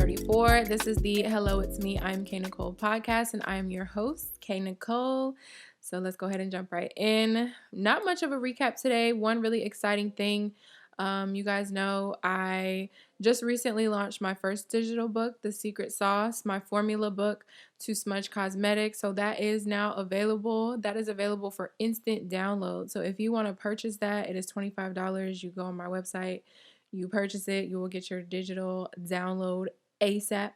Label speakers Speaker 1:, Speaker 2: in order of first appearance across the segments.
Speaker 1: 34. This is the Hello, It's Me, IAmKNicole podcast, and I am your host, Kori Nicole. So let's go ahead and jump right in. Not much of a recap today. One really exciting thing. You guys know I just recently launched my first digital book, The Secret Sauce, my formula book to Smudge Cosmetics. So that is now available. That is available for instant download. So if you want to purchase that, it is $25. You go on my website, you purchase it, you will get your digital download ASAP.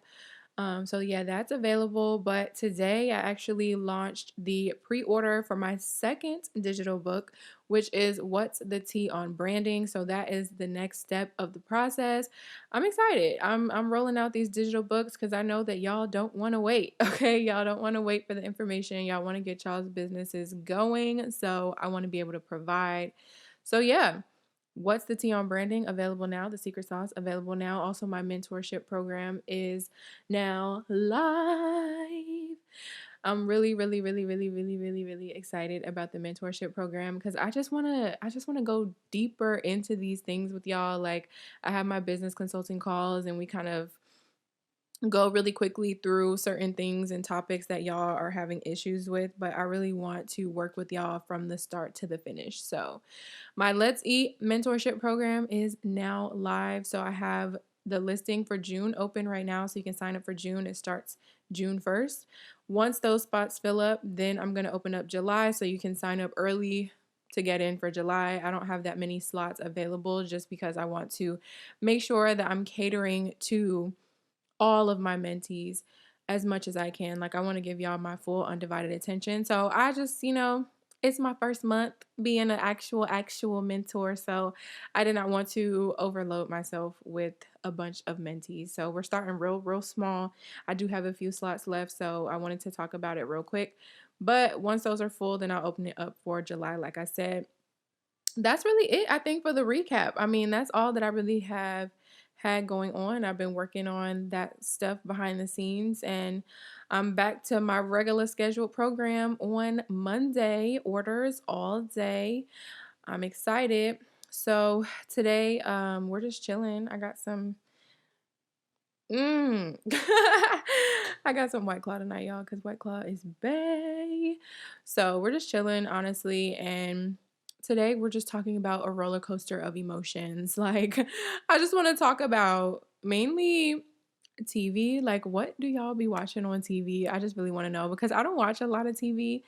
Speaker 1: So yeah, that's available. But today I actually launched the pre-order for my second digital book, which is What's the Tea on Branding. So that is the next step of the process. I'm excited. I'm rolling out these digital books because I know that y'all don't want to wait. Okay, y'all don't want to wait for the information. Y'all want to get y'all's businesses going. So I want to be able to provide. So yeah. What's the Tea on Branding available now? The Secret Sauce available now. Also, my mentorship program is now live. I'm really excited about the mentorship program because I just wanna go deeper into these things with y'all. Like I have my business consulting calls and we kind of go really quickly through certain things and topics that y'all are having issues with, but I really want to work with y'all from the start to the finish. So my Let's Eat mentorship program is now live. So I have the listing for June open right now, so you can sign up for June. It starts June 1st. Once those spots fill up, then I'm going to open up July, so you can sign up early to get in for July. I don't have that many slots available just because I want to make sure that I'm catering to all of my mentees as much as I can. Like I want to give y'all my full undivided attention. So I just, it's my first month being an actual mentor. So I did not want to overload myself with a bunch of mentees. So we're starting real small. I do have a few slots left, so I wanted to talk about it real quick. But once those are full, then I'll open it up for July, like I said. That's really it, I think, for the recap. I mean, that's all that I really have had going on. I've been working on that stuff behind the scenes, and I'm back to my regular scheduled program on Monday. Orders all day. I'm excited. So today, we're just chilling. I got some I got some White Claw tonight, y'all, because White Claw is bae. So we're just chilling, honestly, and today we're just talking about a roller coaster of emotions. Like, I just want to talk about mainly TV. Like, what do y'all be watching on TV? I just really want to know because I don't watch a lot of TV.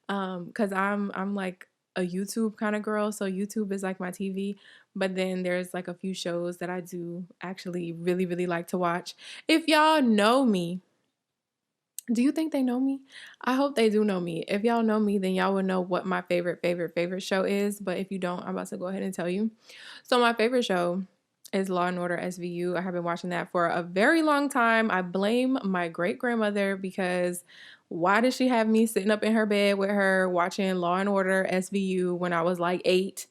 Speaker 1: Because I'm like a YouTube kind of girl, so YouTube is like my TV. But then there's like a few shows that I do actually really like to watch. If y'all know me, do you think they know me? I hope they do know me. If y'all know me, then y'all would know what my favorite show is. But if you don't, I'm about to go ahead and tell you. So my favorite show is Law and Order SVU. I have been watching that for a very long time. I blame my great grandmother because why did she have me sitting up in her bed with her watching Law and Order SVU when I was like 8?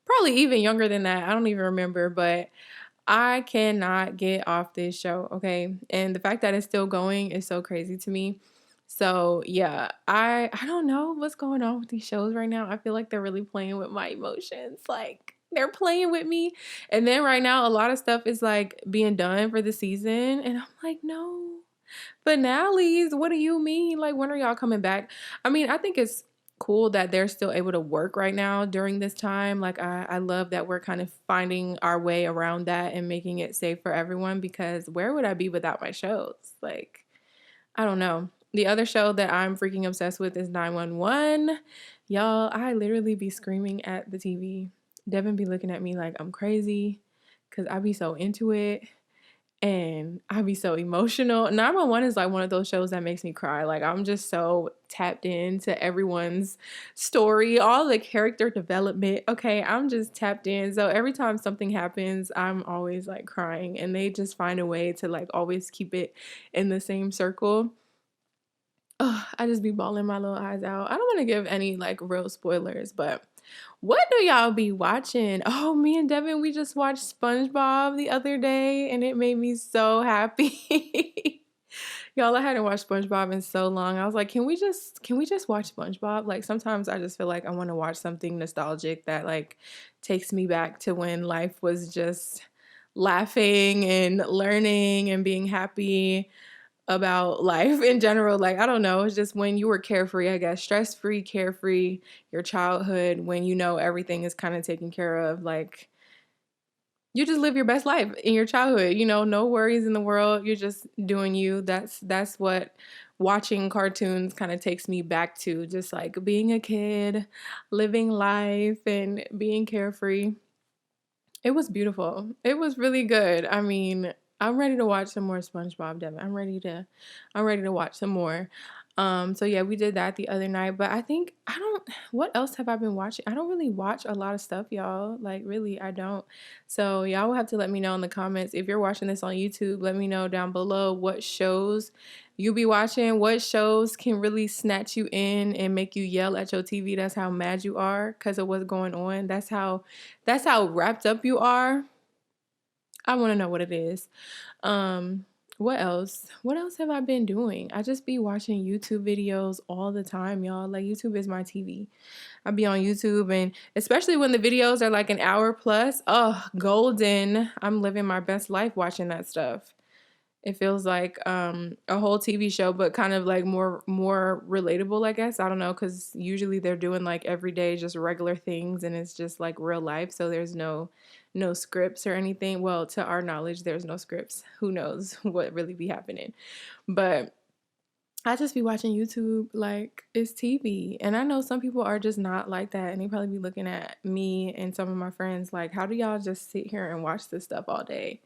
Speaker 1: Probably even younger than that. I don't even remember, but I cannot get off this show, okay? And the fact that it's still going is so crazy to me. So yeah, I don't know what's going on with these shows right now. I feel like they're really playing with my emotions. Like they're playing with me. And then right now a lot of stuff is like being done for the season. And I'm like, no. Finales, what do you mean? Like when are y'all coming back? I mean, I think it's cool that they're still able to work right now during this time. Like I love that we're kind of finding our way around that and making it safe for everyone because where would I be without my shows? Like, I don't know. The other show that I'm freaking obsessed with is 911. Y'all, I literally be screaming at the TV. Devin be looking at me like I'm crazy because I be so into it. And I be so emotional. 911 is like one of those shows that makes me cry. Like I'm just so tapped into everyone's story, all the character development. Okay, I'm just tapped in. So every time something happens, I'm always like crying. And they just find a way to like always keep it in the same circle. Oh, I just be bawling my little eyes out. I don't want to give any like real spoilers, but what do y'all be watching? Oh, me and Devin, we just watched SpongeBob the other day and it made me so happy. Y'all, I hadn't watched SpongeBob in so long. I was like, can we just watch SpongeBob? Like sometimes I just feel like I want to watch something nostalgic that like takes me back to when life was just laughing and learning and being happy about life in general. Like, I don't know. It's just when you were carefree, I guess, stress-free, carefree, your childhood, when you know everything is kind of taken care of. Like, you just live your best life in your childhood, no worries in the world. You're just doing you. That's what watching cartoons kind of takes me back to, just like being a kid, living life and being carefree. It was beautiful. It was really good. I mean, I'm ready to watch some more SpongeBob, Devin. I'm ready to watch some more. So yeah, we did that the other night, but what else have I been watching? I don't really watch a lot of stuff, y'all. Like, really, I don't. So y'all will have to let me know in the comments. If you're watching this on YouTube, let me know down below what shows you be watching, what shows can really snatch you in and make you yell at your TV. That's how mad you are because of what's going on. That's how wrapped up you are. I want to know what it is. Um, what else? What else have I been doing? I just be watching YouTube videos all the time, y'all. Like, YouTube is my TV. I be on YouTube, and especially when the videos are like an hour plus, oh, golden. I'm living my best life watching that stuff. It feels like a whole TV show, but kind of like more relatable, I guess. I don't know, because usually they're doing like everyday, just regular things, and it's just like real life. So there's no scripts or anything. Well, to our knowledge, there's no scripts. Who knows what really be happening? But I just be watching YouTube like it's TV. And I know some people are just not like that, and they probably be looking at me and some of my friends like, how do y'all just sit here and watch this stuff all day?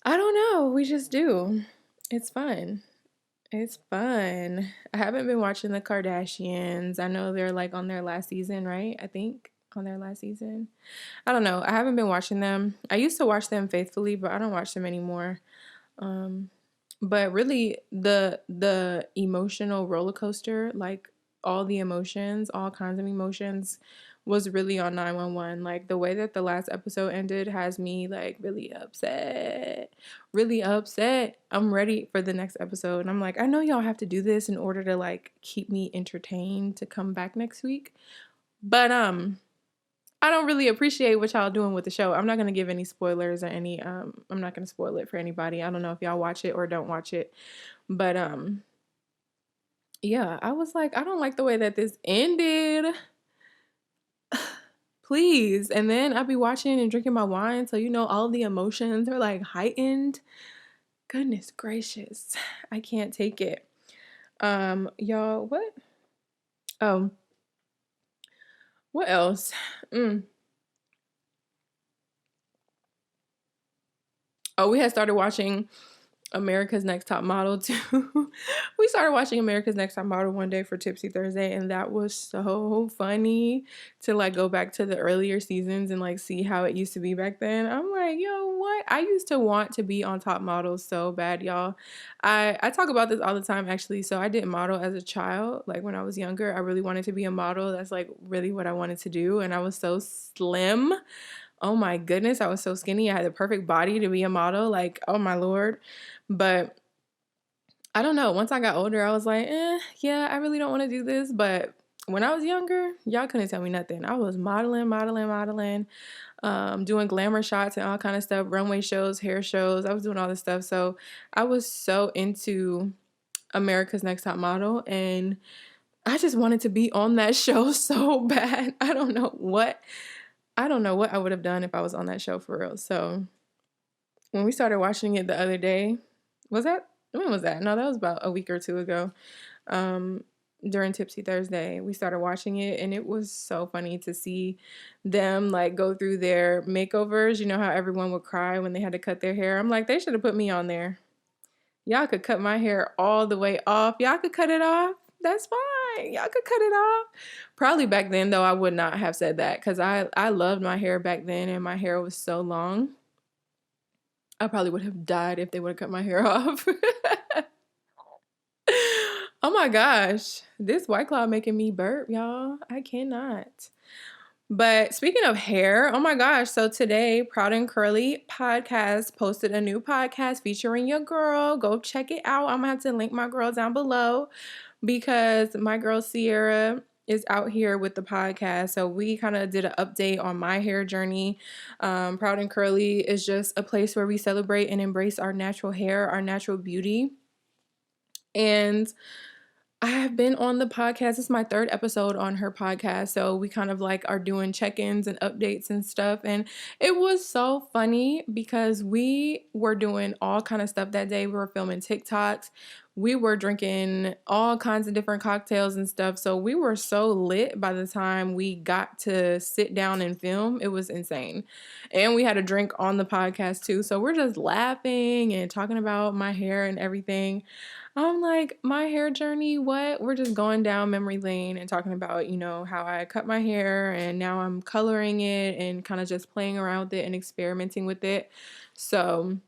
Speaker 1: I don't know. We just do. It's fun. It's fun. I haven't been watching the Kardashians. I know they're like on their last season, right? I think on their last season. I don't know. I haven't been watching them. I used to watch them faithfully, but I don't watch them anymore. Um, but really, the emotional roller coaster, like all the emotions, all kinds of emotions, was really on 911. Like, the way that the last episode ended has me like really upset. Really upset. I'm ready for the next episode. And I'm like, I know y'all have to do this in order to like keep me entertained to come back next week. But I don't really appreciate what y'all doing with the show. I'm not going to give any spoilers or I'm not going to spoil it for anybody. I don't know if y'all watch it or don't watch it. But yeah, I was like, I don't like the way that this ended. Please. And then I'd be watching and drinking my wine, so all the emotions are like heightened. Goodness gracious. I can't take it. Y'all, what? Oh, what else? Oh, we had started watching America's Next Top Model too. We started watching America's Next Top Model one day for Tipsy Thursday, and that was so funny to like go back to the earlier seasons and like see how it used to be back then. I'm like, yo, what? I used to want to be on Top Model so bad, y'all. I talk about this all the time actually. So I did model as a child. Like, when I was younger, I really wanted to be a model. That's like really what I wanted to do, and I was so slim. Oh my goodness, I was so skinny. I had the perfect body to be a model. Like, oh my Lord. But I don't know. Once I got older, I was like, yeah, I really don't want to do this. But when I was younger, y'all couldn't tell me nothing. I was modeling, doing glamour shots and all kind of stuff, runway shows, hair shows. I was doing all this stuff. So I was so into America's Next Top Model, and I just wanted to be on that show so bad. I don't know what I would have done if I was on that show for real. So when we started watching it the other day, when was that? No, that was about a week or two ago. During Tipsy Thursday, we started watching it, and it was so funny to see them like go through their makeovers. You know how everyone would cry when they had to cut their hair? I'm like, they should have put me on there. Y'all could cut my hair all the way off. Y'all could cut it off. That's fine. Y'all could cut it off. Probably back then, though, I would not have said that because I loved my hair back then, and my hair was so long. I probably would have died if they would have cut my hair off. Oh my gosh. This White Claw making me burp, y'all. I cannot. But speaking of hair, oh my gosh. So today, Proud and Curly podcast posted a new podcast featuring your girl. Go check it out. I'm going to have to link my girl down below because my girl Sierra is out here with the podcast. So we kind of did an update on my hair journey. Proud and Curly is just a place where we celebrate and embrace our natural hair, our natural beauty. And I have been on the podcast. This is my third episode on her podcast. So we kind of like are doing check-ins and updates and stuff. And it was so funny because we were doing all kind of stuff that day. We were filming TikToks. We were drinking all kinds of different cocktails and stuff. So we were so lit by the time we got to sit down and film. It was insane. And we had a drink on the podcast too. So we're just laughing and talking about my hair and everything. I'm like, my hair journey, what? We're just going down memory lane and talking about, how I cut my hair and now I'm coloring it and kind of just playing around with it and experimenting with it. So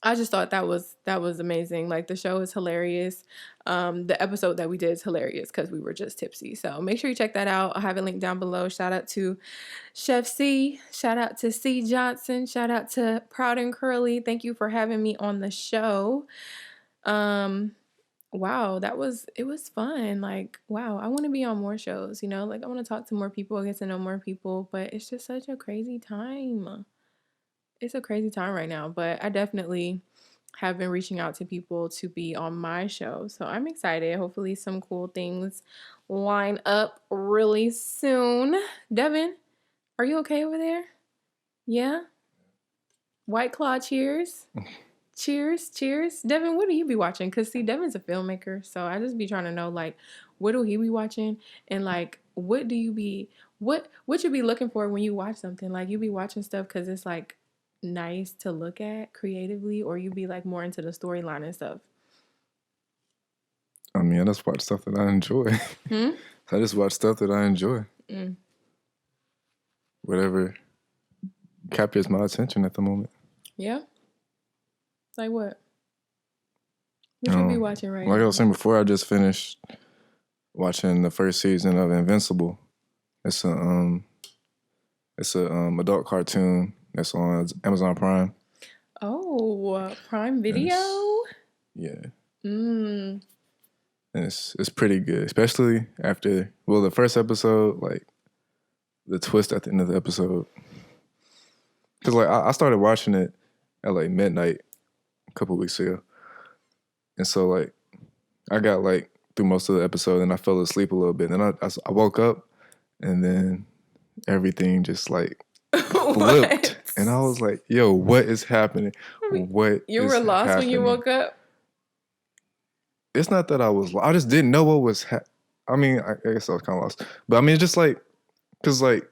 Speaker 1: I just thought that was amazing. Like, the show is hilarious. The episode that we did is hilarious because we were just tipsy. So make sure you check that out. I'll have it linked down below. Shout out to Chef C. Shout out to C. Johnson. Shout out to Proud and Curly. Thank you for having me on the show. Wow, it was fun. Like, wow, I want to be on more shows, like I want to talk to more people, get to know more people, but it's just such a crazy time. It's a crazy time right now, but I definitely have been reaching out to people to be on my show. So I'm excited. Hopefully some cool things line up really soon. Devin, are you okay over there? Yeah? White Claw, cheers. Cheers. Devin, what do you be watching? Because, see, Devin's a filmmaker, so I just be trying to know, like, what do he be watching? And, like, what you be looking for when you watch something? Like, you be watching stuff because it's, like, nice to look at creatively, or you be, like, more into the storyline and stuff?
Speaker 2: I mean, I just watch stuff that I enjoy. I just watch stuff that I enjoy. Whatever captures my attention at the moment.
Speaker 1: Yeah? Like what? What you be watching right now?
Speaker 2: Like I was saying before, I just finished watching the first season of Invincible. It's a adult cartoon that's on Amazon Prime.
Speaker 1: Oh, Prime Video?
Speaker 2: Yeah. And it's pretty good, especially after the first episode, like the twist at the end of the episode. Because like I started watching it at like midnight a couple weeks ago, and so like I got like through most of the episode and I fell asleep a little bit. And I woke up and then everything just like flipped, and I was like, "Yo, what is happening? What
Speaker 1: you were lost
Speaker 2: happening?
Speaker 1: When you woke up?"
Speaker 2: It's not that I was lost. I just didn't know what was I mean, I guess I was kind of lost. But I mean, it's just like, because like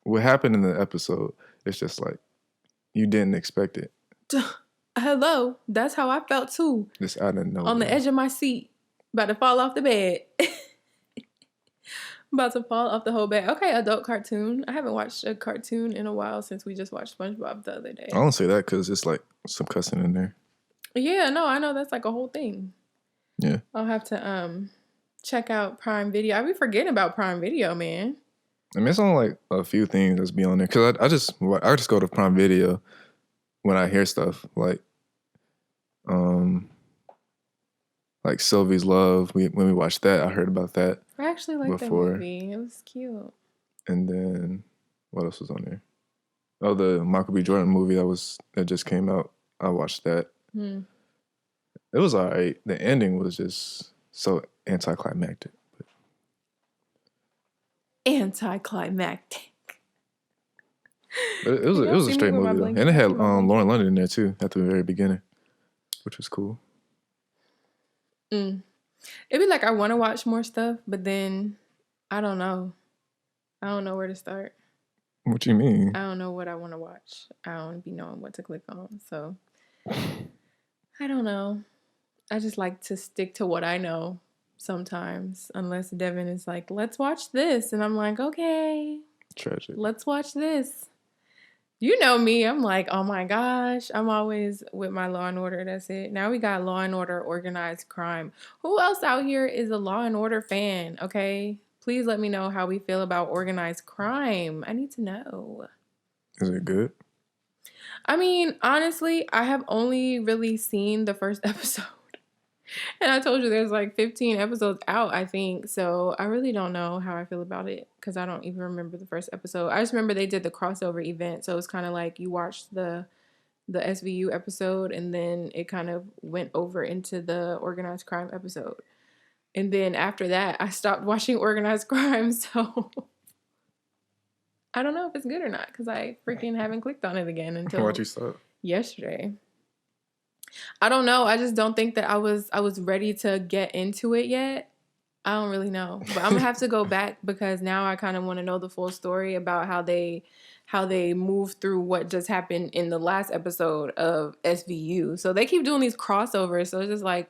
Speaker 2: what happened in the episode, it's just like you didn't expect it.
Speaker 1: Hello, that's how I felt too.
Speaker 2: Just out of nowhere.
Speaker 1: On the edge of my seat, about to fall off the bed. About to fall off the whole bed. Okay, adult cartoon. I haven't watched a cartoon in a while since we just watched SpongeBob the other day.
Speaker 2: I don't say that because it's like some cussing in there.
Speaker 1: Yeah, no, I know that's like a whole thing.
Speaker 2: Yeah.
Speaker 1: I'll have to check out Prime Video. I be forgetting about Prime Video, man.
Speaker 2: I mean, it's only like a few things that's be on there because I just go to Prime Video when I hear stuff like Sylvie's Love. When we watched that, I heard about that.
Speaker 1: I actually liked that movie. It was cute.
Speaker 2: And then what else was on there? Oh, the Michael B. Jordan movie that just came out. I watched that. It was all right. The ending was just so anticlimactic.
Speaker 1: Anticlimactic.
Speaker 2: But it was a straight movie though. And it had Lauren London in there too at the very beginning, which was cool.
Speaker 1: It'd be like I want to watch more stuff, but then I don't know. I don't know where to start.
Speaker 2: What do you mean?
Speaker 1: I don't know what I want to watch. I don't be knowing what to click on. So I don't know. I just like to stick to what I know sometimes, unless Devin is like, let's watch this. And I'm like, okay.
Speaker 2: Tragic.
Speaker 1: Let's watch this. You know me. I'm like, oh my gosh. I'm always with my Law and Order. That's it. Now we got Law and Order, Organized Crime. Who else out here is a Law and Order fan? Okay. Please let me know how we feel about organized crime. I need to know.
Speaker 2: Is it good?
Speaker 1: I mean, honestly, I have only really seen the first episode. And I told you there's like 15 episodes out, I think. So I really don't know how I feel about it because I don't even remember the first episode. I just remember they did the crossover event. So it's kind of like you watched the SVU episode and then it kind of went over into the organized crime episode. And then after that, I stopped watching organized crime. So I don't know if it's good or not because I freaking haven't clicked on it again
Speaker 2: Why'd
Speaker 1: until
Speaker 2: you stop?
Speaker 1: yesterday. I don't know. I just don't think that I was ready to get into it yet. I don't really know, but I'm gonna have to go back because now I kind of want to know the full story about how they moved through what just happened in the last episode of SVU. So they keep doing these crossovers. So it's just like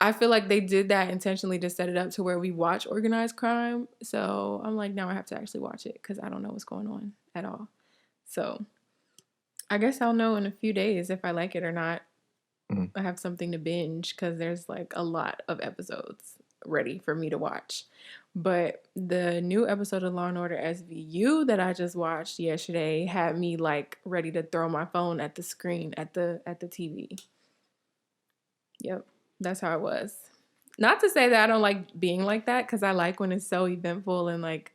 Speaker 1: I feel like they did that intentionally to set it up to where we watch organized crime. So I'm like, now I have to actually watch it because I don't know what's going on at all. So I guess I'll know in a few days if I like it or not. I have something to binge because there's like a lot of episodes ready for me to watch. But the new episode of Law and Order SVU that I just watched yesterday had me like ready to throw my phone at the screen at the TV. Yep, that's how it was. Not to say that I don't like being like that because I like when it's so eventful and like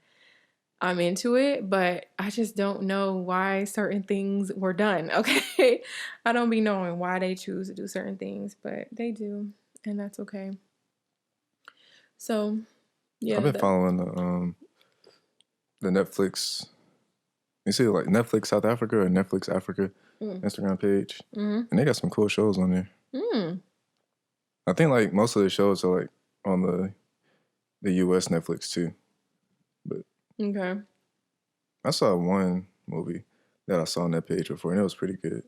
Speaker 1: I'm into it, but I just don't know why certain things were done, okay? I don't be knowing why they choose to do certain things, but they do, and that's okay. So,
Speaker 2: I've
Speaker 1: yeah,
Speaker 2: been following the Netflix. You see, like Netflix South Africa or Netflix Africa
Speaker 1: mm,
Speaker 2: Instagram page,
Speaker 1: mm,
Speaker 2: and they got some cool shows on there.
Speaker 1: mm,
Speaker 2: I think like most of the shows are like on the U.S. Netflix too. But
Speaker 1: okay.
Speaker 2: I saw one movie that I saw on that page before, and it was pretty good.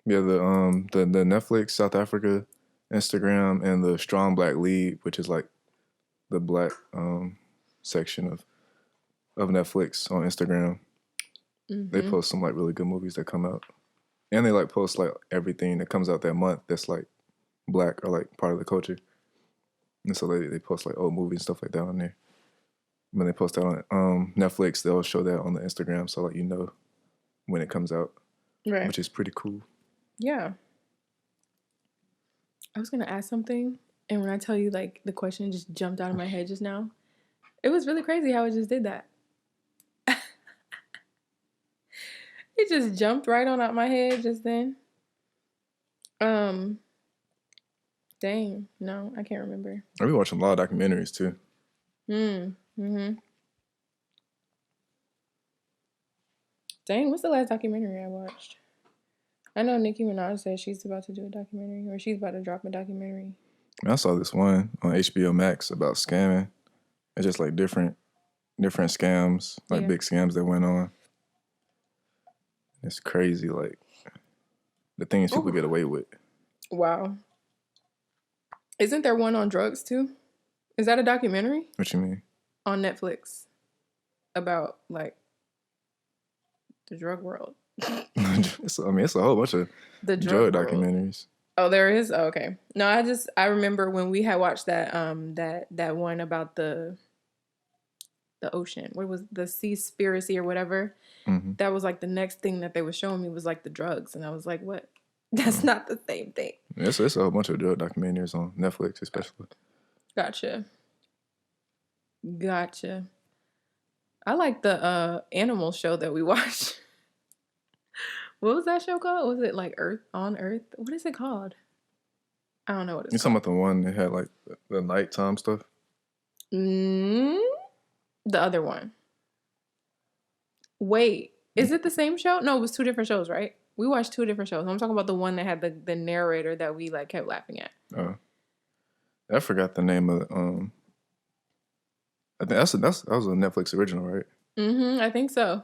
Speaker 2: Yeah, the Netflix South Africa Instagram and the Strong Black Lead, which is like the black section of Netflix on Instagram. They
Speaker 1: Mm-hmm.
Speaker 2: post some like really good movies that come out, and they like post like everything that comes out that month that's like black or like part of the culture. And so they post like old movies and stuff like that on there. When they post that on Netflix, they'll show that on the Instagram, so like you know when it comes out,
Speaker 1: Right.
Speaker 2: which is pretty cool.
Speaker 1: Yeah. I was gonna ask something, and when I tell you, like, the question just jumped out of my head just now. It was really crazy how it just did that. It just jumped right on out my head just then. Um, Dang, no, I can't remember.
Speaker 2: I've been watching a lot of documentaries too.
Speaker 1: Mm-hmm. Dang, what's the last documentary I watched? I know Nicki Minaj said she's about to do a documentary, or she's about to drop a documentary.
Speaker 2: I saw this one on HBO Max about scamming. It's just like different scams, like
Speaker 1: Yeah.
Speaker 2: big scams that went on. It's crazy, like the things people get away with.
Speaker 1: Wow. Isn't there one on drugs too? Is that a documentary?
Speaker 2: What you mean?
Speaker 1: On Netflix about like the drug world.
Speaker 2: It's a whole bunch of
Speaker 1: The
Speaker 2: drug
Speaker 1: drug world.
Speaker 2: documentaries.
Speaker 1: Oh, there is? Oh, okay. No, I remember when we had watched that one about the ocean. What was the Seaspiracy or whatever?
Speaker 2: Mm-hmm.
Speaker 1: That was like the next thing that they were showing me was like the drugs, and I was like, what? That's not the same thing.
Speaker 2: It's a whole bunch of drug documentaries on Netflix, especially.
Speaker 1: Gotcha. I like the animal show that we watched. What was that show called? Was it like Earth on Earth? What is it called? I don't know what
Speaker 2: You
Speaker 1: it's
Speaker 2: talking
Speaker 1: called.
Speaker 2: about the one that had like the nighttime stuff?
Speaker 1: Mm, the other one. Wait, is it the same show? No, it was two different shows, right? We watched two different shows. I'm talking about the one that had the narrator that we like kept laughing at.
Speaker 2: I forgot the name of I think that was a Netflix original, right?
Speaker 1: I think so.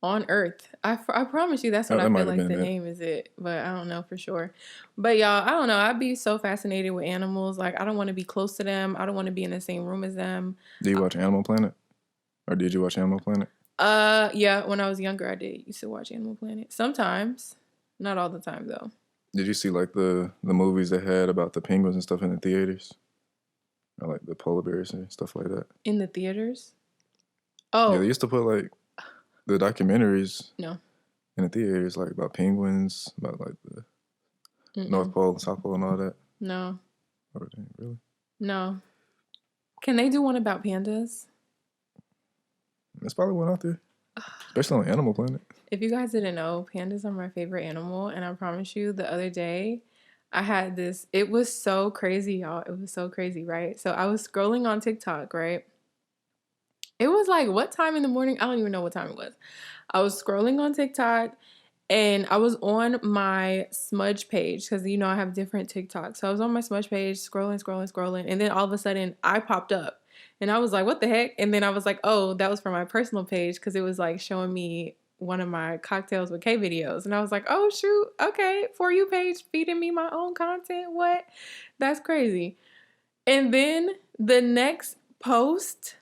Speaker 1: On Earth. I promise you that's what
Speaker 2: That
Speaker 1: I
Speaker 2: might
Speaker 1: feel
Speaker 2: have
Speaker 1: like
Speaker 2: been
Speaker 1: the
Speaker 2: it.
Speaker 1: name is it, but I don't know for sure. But y'all, I don't know. I'd be so fascinated with animals. Like I don't want to be close to them. I don't want to be in the same room as them.
Speaker 2: Did you watch Animal Planet? Or did you watch Animal Planet?
Speaker 1: Yeah, when I was younger I did used to watch Animal Planet. Sometimes. Not all the time though.
Speaker 2: Did you see like the movies they had about the penguins and stuff in the theaters? Or like the polar bears and stuff like that?
Speaker 1: In the theaters?
Speaker 2: Yeah,
Speaker 1: Oh,
Speaker 2: they used to put like the documentaries
Speaker 1: no.
Speaker 2: in the theaters, like about penguins, about like the North
Speaker 1: Mm-mm.
Speaker 2: Pole, South Pole, and all that.
Speaker 1: No.
Speaker 2: Oh, dang, really?
Speaker 1: No. Can they do one about pandas?
Speaker 2: That's probably one out there, especially on Animal Planet.
Speaker 1: If you guys didn't know, pandas are my favorite animal. And I promise you, the other day, I had this. It was so crazy, y'all. It was so crazy, right? So I was scrolling on TikTok, right? It was like, what time in the morning? I don't even know what time it was. I was scrolling on TikTok and I was on my smudge page because, you know, I have different TikToks. So I was on my smudge page, scrolling. And then all of a sudden I popped up and I was like, what the heck? And then I was like, oh, that was for my personal page because it was like showing me one of my cocktails with K videos. And I was like, oh, shoot. Okay. For you page feeding me my own content. What? That's crazy. And then the next post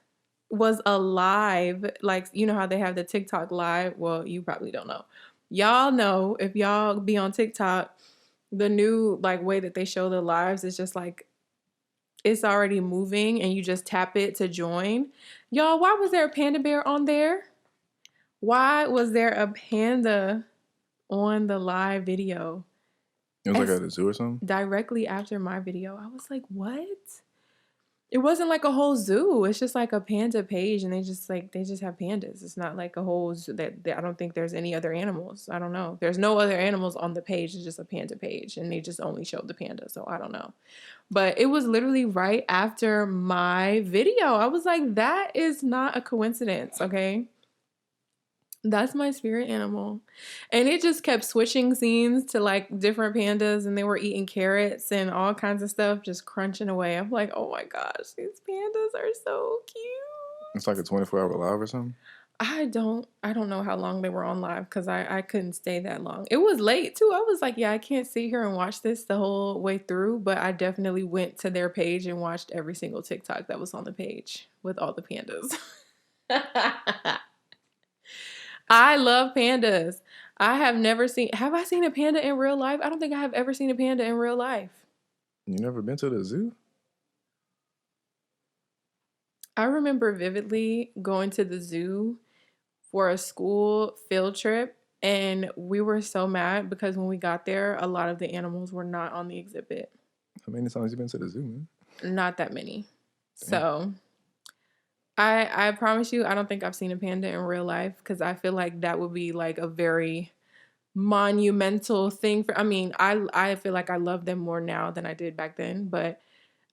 Speaker 1: was a live, like, you know how they have the TikTok live? Well, you probably don't know. Y'all know, if y'all be on TikTok, the new like way that they show the lives is just like it's already moving and you just tap it to join. Y'all, why was there a panda bear on there? Why was there a panda on the live video?
Speaker 2: It was like
Speaker 1: As
Speaker 2: at a zoo or something.
Speaker 1: directly after my video, I was like, what? It wasn't like a whole zoo. It's just like a panda page, and they just have pandas. It's not like a whole zoo that I don't think there's any other animals. I don't know. There's no other animals on the page. It's just a panda page, and they just only showed the panda. So I don't know. But it was literally right after my video. I was like, that is not a coincidence, okay? That's my spirit animal. And it just kept switching scenes to like different pandas and they were eating carrots and all kinds of stuff, just crunching away. I'm like, oh my gosh, these pandas are so cute.
Speaker 2: It's like a 24-hour live or something.
Speaker 1: I don't know how long they were on live because I couldn't stay that long. It was late too. I was like, yeah, I can't sit here and watch this the whole way through, but I definitely went to their page and watched every single TikTok that was on the page with all the pandas. I love pandas. Have I seen a panda in real life? I don't think I have ever seen a panda in real life.
Speaker 2: You never been to the zoo?
Speaker 1: I remember vividly going to the zoo for a school field trip, and we were so mad because when we got there, a lot of the animals were not on the exhibit.
Speaker 2: How many times you been to the zoo, man?
Speaker 1: Not that many.
Speaker 2: Damn.
Speaker 1: So I promise you, I don't think I've seen a panda in real life because I feel like that would be like a very monumental thing for. I mean, I feel like I love them more now than I did back then, but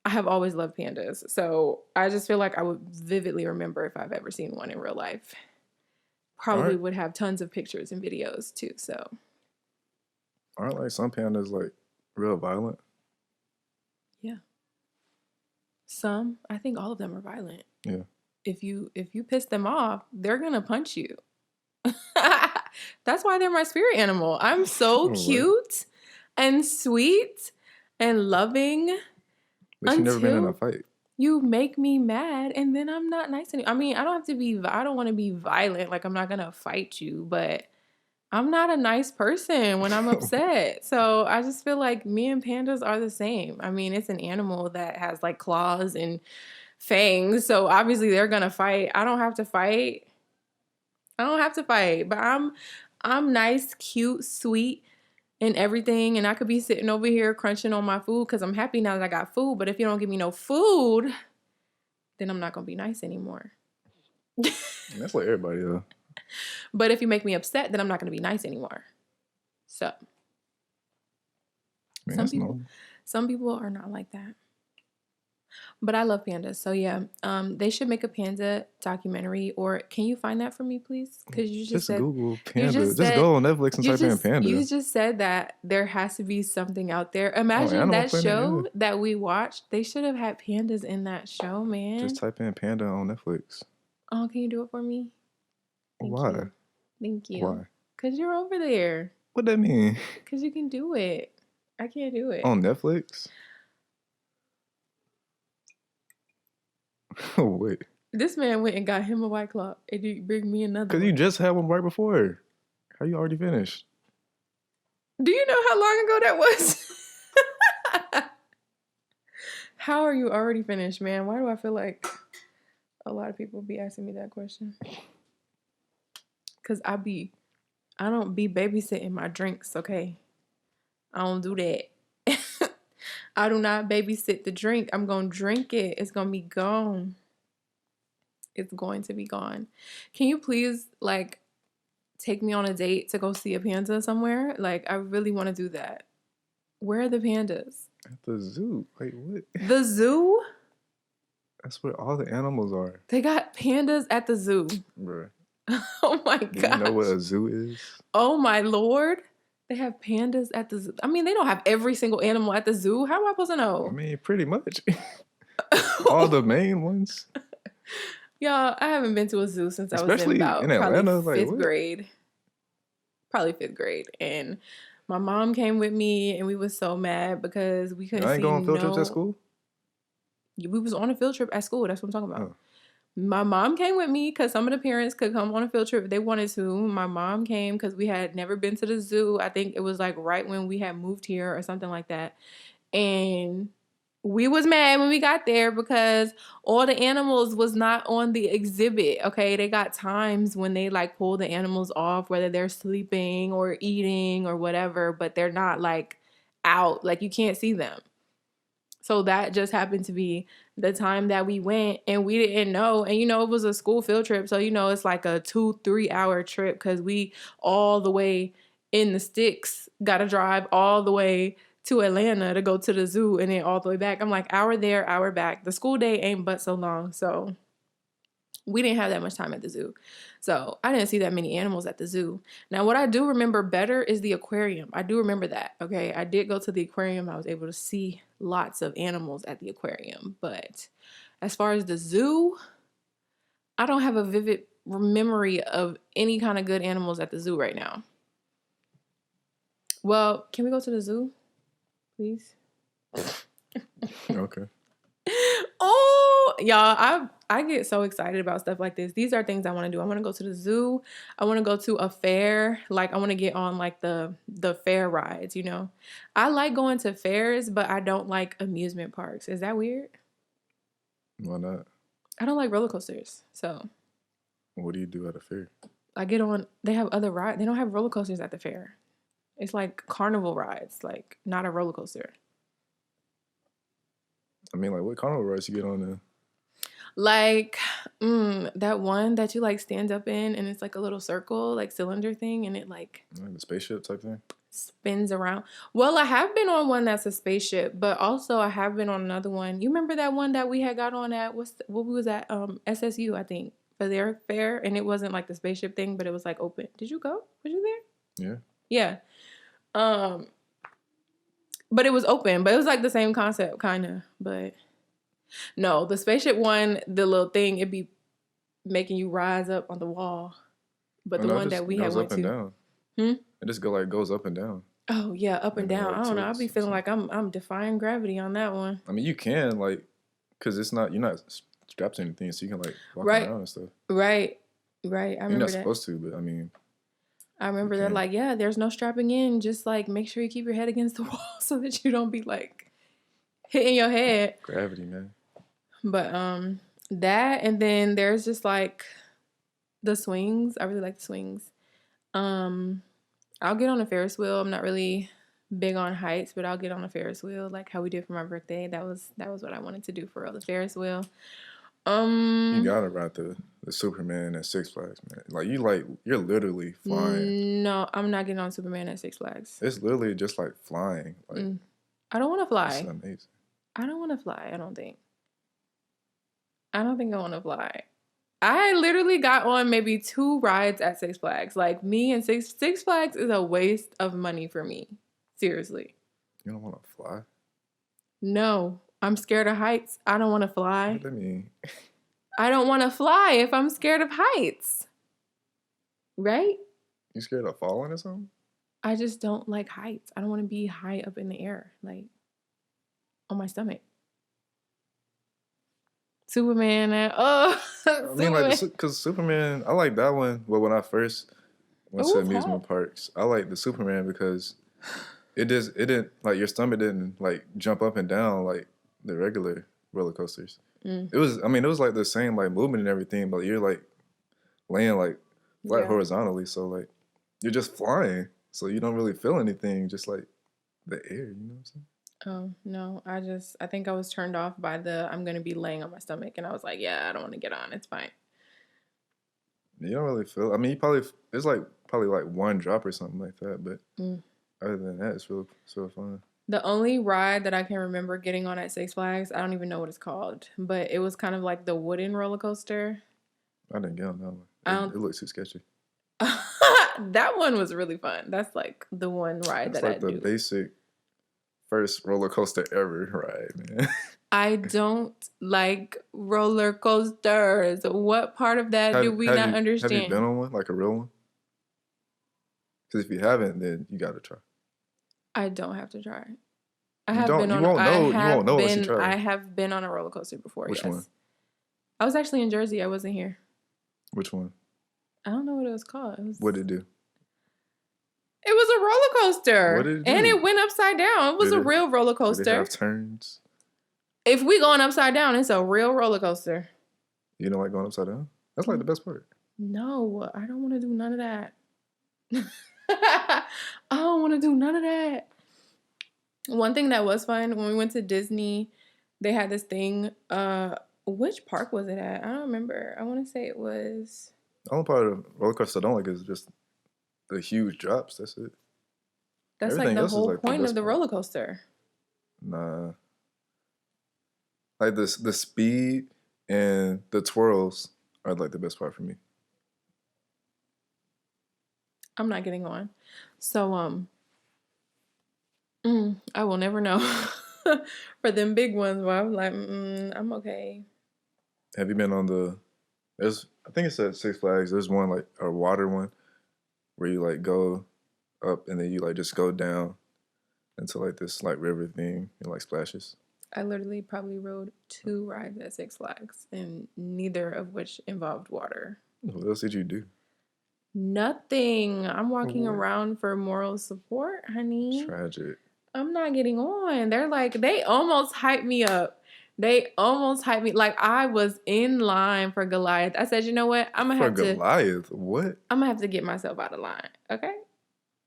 Speaker 1: I have always loved pandas. So I just feel like I would vividly remember if I've ever seen one in real life. Probably
Speaker 2: Aren't
Speaker 1: would have tons of pictures and videos too. So
Speaker 2: aren't like some pandas like real violent?
Speaker 1: yeah. Some, I think all of them are violent.
Speaker 2: Yeah.
Speaker 1: If you piss them off, they're gonna punch you. That's why they're my spirit animal. I'm so cute and sweet and loving.
Speaker 2: But you never been in a fight.
Speaker 1: You make me mad and then I'm not nice anymore. I mean, I don't want to be violent. Like, I'm not going to fight you, but I'm not a nice person when I'm upset. So I just feel like me and pandas are the same. I mean, it's an animal that has like claws and fangs. So obviously they're going to fight. I don't have to fight. But I'm nice, cute, sweet, and everything. And I could be sitting over here crunching on my food because I'm happy now that I got food. But if you don't give me no food, then I'm not going to be nice anymore.
Speaker 2: That's like everybody, though.
Speaker 1: But if you make me upset, then I'm not going to be nice anymore. So,
Speaker 2: I mean,
Speaker 1: some people are not like that. But I love pandas. So yeah, they should make a panda documentary. Or can you find that for me, please? Because you just said
Speaker 2: Google panda. Just go on Netflix and type in panda.
Speaker 1: You just said that there has to be something out there. Imagine that show that we watched. They should have had pandas in that show, man.
Speaker 2: Just type in panda on Netflix.
Speaker 1: Oh, can you do it for me?
Speaker 2: Why?
Speaker 1: Thank you.
Speaker 2: Why?
Speaker 1: Because you're over there.
Speaker 2: What that mean?
Speaker 1: Because you can do it. I can't do it.
Speaker 2: On Netflix? Oh, wait.
Speaker 1: This man went and got him a White Claw. And you bring me another
Speaker 2: Because you just had one right before. How you already finished?
Speaker 1: Do you know how long ago that was? How are you already finished, man? Why do I feel like a lot of people be asking me that question? Because I don't be babysitting my drinks, okay? I don't do that. I do not babysit the drink. I'm going to drink it. It's going to be gone. It's going to be gone. Can you please, like, take me on a date to go see a panda somewhere? Like, I really want to do that. Where are the pandas?
Speaker 2: At the zoo. Wait, what?
Speaker 1: The zoo?
Speaker 2: That's where all the animals are.
Speaker 1: They got pandas at the zoo.
Speaker 2: Bruh.
Speaker 1: Oh my
Speaker 2: Do you know what a zoo is?
Speaker 1: Oh my Lord. They have pandas at the zoo. I mean, they don't have every single animal at the zoo. How am I supposed to know?
Speaker 2: I mean, pretty much. All the main ones.
Speaker 1: Y'all, I haven't been to a zoo since I was
Speaker 2: Especially
Speaker 1: in about
Speaker 2: in Atlanta,
Speaker 1: probably
Speaker 2: like,
Speaker 1: fifth
Speaker 2: what?
Speaker 1: grade. Probably fifth grade. And my mom came with me and we was so mad because we couldn't
Speaker 2: I ain't
Speaker 1: see
Speaker 2: go on field trips at school?
Speaker 1: We was on a field trip at school. That's what I'm talking about.
Speaker 2: Oh.
Speaker 1: My mom came with me because some of the parents could come on a field trip if they wanted to. My mom came because we had never been to the zoo. I think it was like right when we had moved here or something like that. And we was mad when we got there because all the animals was not on the exhibit. Okay, they got times when they like pull the animals off, whether they're sleeping or eating or whatever, but they're not like out. Like you can't see them. So that just happened to be the time that we went and we didn't know. And, it was a school field trip. So, it's like a 2-3 hour trip because we all the way in the sticks got to drive all the way to Atlanta to go to the zoo and then all the way back. I'm like, hour there, hour back. The school day ain't but so long. So we didn't have that much time at the zoo. So I didn't see that many animals at the zoo. Now, what I do remember better is the aquarium. I do remember that. Okay. I did go to the aquarium. I was able to see lots of animals at the aquarium. But as far as the zoo, I don't have a vivid memory of any kind of good animals at the zoo right now. Well, can we go to the zoo, please?
Speaker 2: Okay.
Speaker 1: Oh, y'all, I get so excited about stuff like this. These are things I want to do. I want to go to the zoo. I want to go to a fair. Like, I want to get on, like, the fair rides, I like going to fairs, but I don't like amusement parks. Is that weird?
Speaker 2: Why not?
Speaker 1: I don't like roller coasters, so.
Speaker 2: What do you do at a fair?
Speaker 1: I get on, they have other rides. They don't have roller coasters at the fair. It's like carnival rides, like, not a roller coaster.
Speaker 2: I mean, like, what carnival rides you get on there?
Speaker 1: Like, that one that you, like, stand up in, and it's, like, a little circle, like, cylinder thing, and it, like
Speaker 2: the spaceship type thing?
Speaker 1: Spins around. Well, I have been on one that's a spaceship, but also I have been on another one. You remember that one that we had got on at, what was that, SSU, I think, for their fair, and it wasn't, like, the spaceship thing, but it was, like, open. Did you go? Was you there?
Speaker 2: Yeah.
Speaker 1: Yeah. But it was open, but it was like the same concept, kind of. But no, the spaceship one, the little thing, it'd be making you rise up on the wall. But the one that we had went to,
Speaker 2: down. It just goes up and down.
Speaker 1: Oh yeah, up and down. I don't know. I'll be feeling like I'm defying gravity on that one.
Speaker 2: I mean, you can like, cause you're not strapped to anything, so you can like walk around and stuff.
Speaker 1: Right. I remember
Speaker 2: you're not
Speaker 1: that.
Speaker 2: Supposed to, but I mean.
Speaker 1: I remember that, like, yeah, there's no strapping in. Just, like, make sure you keep your head against the wall so that you don't be, like, hitting your head.
Speaker 2: Gravity, man.
Speaker 1: But, that, and then there's just, like, the swings. I really like the swings. I'll get on a Ferris wheel. I'm not really big on heights, but I'll get on a Ferris wheel, like how we did for my birthday. That was what I wanted to do for real, the Ferris wheel.
Speaker 2: You gotta ride the Superman at Six Flags, man. You're literally flying.
Speaker 1: No, I'm not getting on Superman at Six Flags.
Speaker 2: It's literally just like flying. Like,
Speaker 1: I don't want to fly.
Speaker 2: It's amazing.
Speaker 1: I don't want to fly. I don't think I want to fly. I literally got on maybe 2 rides at Six Flags. Like, me and Six Flags is a waste of money for me. Seriously.
Speaker 2: You don't want to fly?
Speaker 1: No. I'm scared of heights. I don't want to fly.
Speaker 2: What does that mean?
Speaker 1: I don't want to fly if I'm scared of heights. Right?
Speaker 2: You scared of falling or something?
Speaker 1: I just don't like heights. I don't want to be high up in the air, like on my stomach. Superman. I
Speaker 2: mean, like, because Superman, I like that one. But when I first went to amusement parks, I like the Superman because it didn't, like, your stomach didn't, like, jump up and down like the regular roller coasters. It was like the same, like, movement and everything, but you're, like, laying, like, flat horizontally. So, like, you're just flying. So you don't really feel anything, just, like, the air. You know what I'm saying?
Speaker 1: Oh, no. I think I was turned off by I'm going to be laying on my stomach. And I was like, yeah, I don't want to get on. It's fine.
Speaker 2: You don't really feel. I mean, it's like probably like one drop or something like that. But other than that, it's real fun.
Speaker 1: The only ride that I can remember getting on at Six Flags, I don't even know what it's called, but it was kind of like the wooden roller coaster.
Speaker 2: I didn't get on that one. It looks too sketchy.
Speaker 1: That one was really fun. That's like the one ride
Speaker 2: That's
Speaker 1: that
Speaker 2: like
Speaker 1: I
Speaker 2: the
Speaker 1: do.
Speaker 2: basic first roller coaster ever ride, man.
Speaker 1: I don't like roller coasters. What part of that do we not understand?
Speaker 2: Have you been on one, like a real one? Because if you haven't, then you got to try.
Speaker 1: I don't have to try.
Speaker 2: You won't know unless you try.
Speaker 1: I have been on a roller coaster before.
Speaker 2: Which one?
Speaker 1: I was actually in Jersey. I wasn't here.
Speaker 2: Which one?
Speaker 1: I don't know what it was called.
Speaker 2: What did it do?
Speaker 1: It was a roller coaster.
Speaker 2: What did it do?
Speaker 1: And it went upside down. It was a real roller coaster.
Speaker 2: Did it have turns?
Speaker 1: If we going upside down, it's a real roller coaster.
Speaker 2: You don't like going upside down? That's like the best part.
Speaker 1: No, I don't want to do none of that. I don't want to do none of that. One thing that was fun, when we went to Disney, they had this thing. Which park was it at? I don't remember. I want to say it was...
Speaker 2: The only part of the roller coaster I don't like is just the huge drops. That's it.
Speaker 1: That's everything like the whole point of the roller coaster.
Speaker 2: Nah. Like the speed and the twirls are like the best part for me.
Speaker 1: I'm not getting on. So, I will never know. For them big ones, where I'm like, I'm okay.
Speaker 2: Have you been on I think it's at Six Flags. There's one, like, a water one, where you, like, go up and then you, like, just go down into, like, this, like, river thing. It, like, splashes.
Speaker 1: I literally probably rode 2 rides at Six Flags, and neither of which involved water.
Speaker 2: What else did you do?
Speaker 1: Nothing. I'm walking around for moral support, honey.
Speaker 2: Tragic.
Speaker 1: I'm not getting on. They almost hyped me up. They almost hyped me. Like, I was in line for Goliath. I said, you know what? I'm going to have to...
Speaker 2: For Goliath? What?
Speaker 1: I'm going to have to get myself out of line, okay?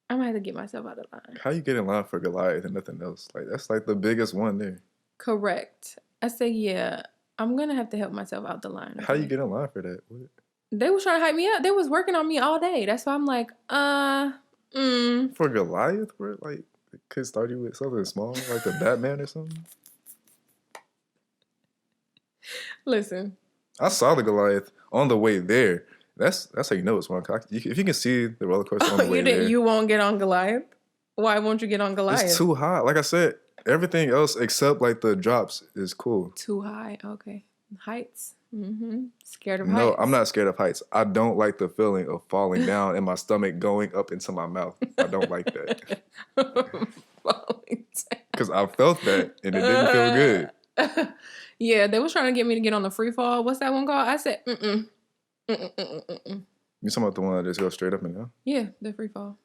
Speaker 1: I'm going to have to get myself out of line.
Speaker 2: How you get in line for Goliath and nothing else? Like, that's like the biggest one there.
Speaker 1: Correct. I said, yeah, I'm going to have to help myself out the line. Okay?
Speaker 2: How you get in line for that? What?
Speaker 1: They was trying to hype me up. They was working on me all day. That's why I'm like,
Speaker 2: For Goliath, bro? Like, it could start you with something small, like the Batman or something?
Speaker 1: Listen.
Speaker 2: I saw the Goliath on the way there. That's how you know it's one. If you can see the roller coaster on the way there.
Speaker 1: You won't get on Goliath? Why won't you get on Goliath?
Speaker 2: It's too high. Like I said, everything else except like the drops is cool.
Speaker 1: Too high. Okay. Heights. Scared of heights.
Speaker 2: No, I'm not scared of heights. I don't like the feeling of falling down and my stomach going up into my mouth. I don't like that.
Speaker 1: Falling down.
Speaker 2: Because I felt that and it didn't feel good.
Speaker 1: Yeah, they was trying to get me to get on the free fall. What's that one called? I said, You
Speaker 2: talking about the one that just goes straight up and down?
Speaker 1: Yeah, the free fall.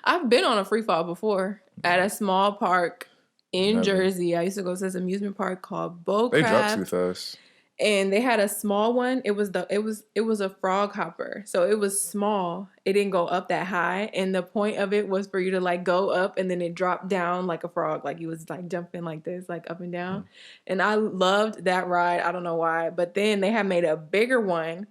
Speaker 1: I've been on a free fall before at a small park in Jersey. I used to go to this amusement park called Boatcraft.
Speaker 2: They dropped too fast.
Speaker 1: And they had a small one. It was a frog hopper. So it was small. It didn't go up that high. And the point of it was for you to like go up and then it dropped down like a frog. Like you was like jumping like this, like up and down. And I loved that ride. I don't know why. But then they had made a bigger one,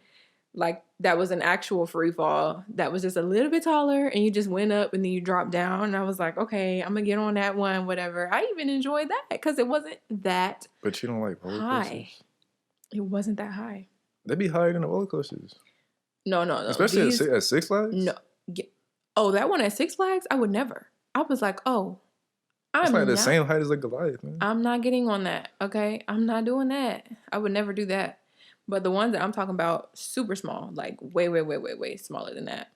Speaker 1: like that was an actual free fall that was just a little bit taller and you just went up and then you dropped down. And I was like, okay, I'm gonna get on that one, whatever. I even enjoyed that because it wasn't that
Speaker 2: But you don't like roller coasters?
Speaker 1: It wasn't that high.
Speaker 2: They'd be higher than the roller coasters.
Speaker 1: No.
Speaker 2: Especially at Six Flags?
Speaker 1: No. Oh, that one at Six Flags? I would never. I was like,
Speaker 2: it's like the same height as a Goliath, man.
Speaker 1: I'm not getting on that, okay? I'm not doing that. I would never do that. But the ones that I'm talking about, super small, like way smaller than that.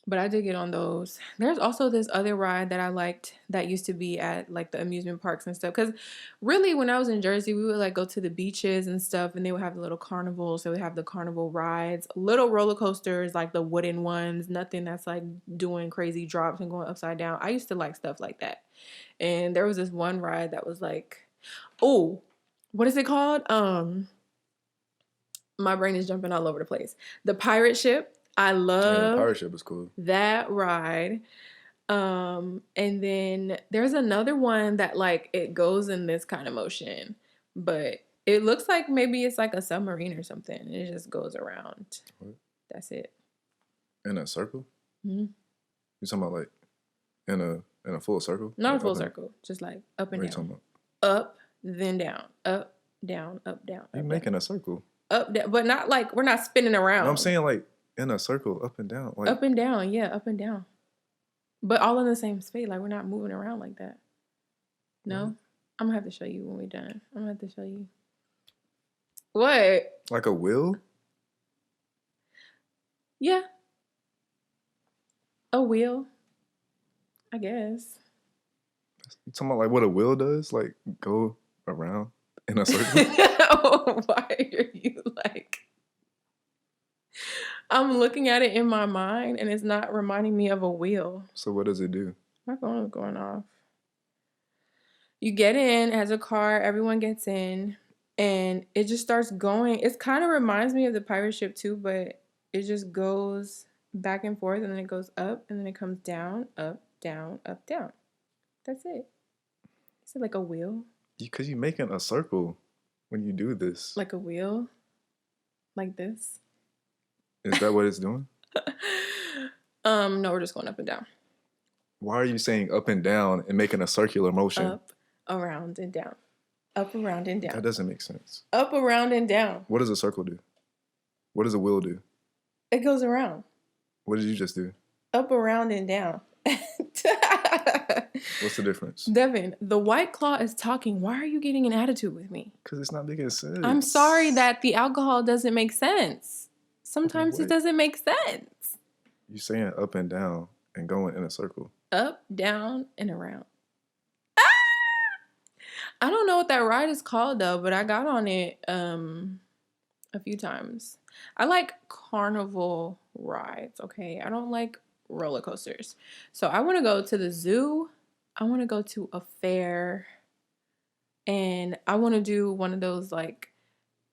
Speaker 1: But I did get on those. There's also this other ride that I liked that used to be at like the amusement parks and stuff. Because really when I was in Jersey, we would like go to the beaches and stuff and they would have the little carnivals. So we have the carnival rides, little roller coasters, like the wooden ones, nothing that's like doing crazy drops and going upside down. I used to like stuff like that. And there was this one ride that was like, what is it called? My brain is jumping all over the place. The pirate ship. I love
Speaker 2: Pirate ship is cool.
Speaker 1: That ride. And then there's another one that like it goes in this kind of motion, but it looks like maybe it's like a submarine or something. It just goes around.
Speaker 2: What?
Speaker 1: That's it.
Speaker 2: In a circle?
Speaker 1: Mm-hmm.
Speaker 2: You talking about like in a full circle?
Speaker 1: Not a
Speaker 2: Like
Speaker 1: full circle, just like up and
Speaker 2: what are you
Speaker 1: down.
Speaker 2: talking about?
Speaker 1: Up, then down. Up, down, up, down.
Speaker 2: You
Speaker 1: Up,
Speaker 2: making
Speaker 1: down.
Speaker 2: a circle?
Speaker 1: Up, down, but not like we're not spinning around.
Speaker 2: No, I'm saying like in a circle, up and down. Like
Speaker 1: up and down, yeah, up and down. But all in the same space, like we're not moving around like that. No?
Speaker 2: What?
Speaker 1: I'm gonna have to show you when we're done. I'm gonna have to show you. What?
Speaker 2: Like a wheel?
Speaker 1: Yeah. A wheel. I guess.
Speaker 2: You talking about like what a wheel does? Like go around in a circle?
Speaker 1: Why are you like I'm looking at it in my mind and it's not reminding me of a wheel.
Speaker 2: So what does it do?
Speaker 1: My phone is going off. You get in as a car, everyone gets in, and it just starts going. It kind of reminds me of the pirate ship too, but it just goes back and forth, and then it goes up, and then it comes down, up, down, up, down. That's it. Is it like a wheel?
Speaker 2: Because you're making a circle when you do this.
Speaker 1: Like a wheel? Like this?
Speaker 2: Is that what it's doing?
Speaker 1: No, we're just going up and down.
Speaker 2: Why are you saying up and down and making a circular motion?
Speaker 1: Up, around, and down. Up, around, and down.
Speaker 2: That doesn't make sense.
Speaker 1: Up, around, and down.
Speaker 2: What does a circle do? What does a wheel do?
Speaker 1: It goes around.
Speaker 2: What did you just do?
Speaker 1: Up, around, and down.
Speaker 2: What's the difference?
Speaker 1: Devin, the White Claw is talking. Why are you getting an attitude with me?
Speaker 2: Because it's not making sense.
Speaker 1: I'm sorry that the alcohol doesn't make sense. Sometimes
Speaker 2: Wait.
Speaker 1: it doesn't make sense.
Speaker 2: You're saying up and down and going in a circle.
Speaker 1: Up, down, and around. Ah! I don't know what that ride is called though, but I got on it a few times. I like carnival rides, okay? I don't like roller coasters. So I want to go to the zoo. I want to go to a fair. And I want to do one of those like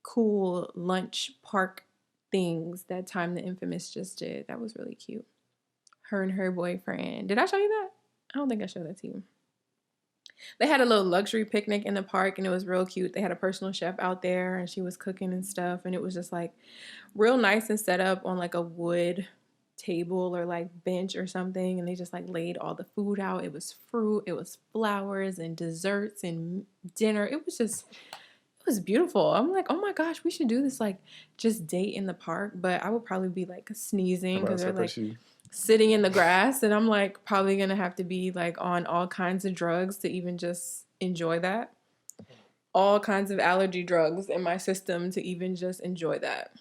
Speaker 1: cool lunch park things that Time the Infamous just did. That was really cute. Her and her boyfriend. Did I show you that? I don't think I showed that to you. They had a little luxury picnic in the park and it was real cute. They had a personal chef out there and she was cooking and stuff. And it was just like real nice and set up on like a wood table or like bench or something. And they just like laid all the food out. It was fruit, it was flowers and desserts and dinner. It was beautiful. I'm like, oh my gosh, we should do this like just date in the park. But I would probably be like sneezing because they're like sitting in the grass. And I'm like probably going to have to be like on all kinds of drugs to even just enjoy that. All kinds of allergy drugs in my system to even just enjoy that.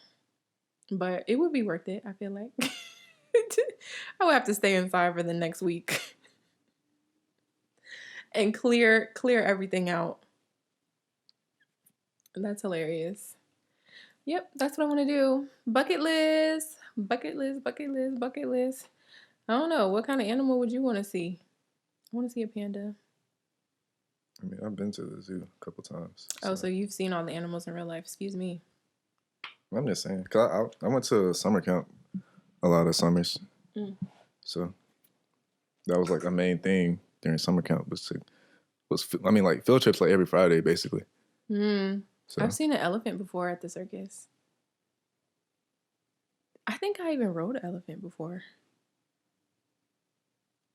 Speaker 1: But it would be worth it, I feel like. I would have to stay inside for the next week and clear everything out. That's hilarious. Yep, that's what I want to do. Bucket list. Bucket list, bucket list, bucket list. I don't know. What kind of animal would you want to see? I want to see a panda.
Speaker 2: I mean, I've been to the zoo a couple times.
Speaker 1: So. Oh, so you've seen all the animals in real life. Excuse me.
Speaker 2: I'm just saying. Cause I went to summer camp a lot of summers. So that was like a main thing during summer camp was like field trips like every Friday, basically.
Speaker 1: So. I've seen an elephant before at the circus. I think I even rode an elephant before.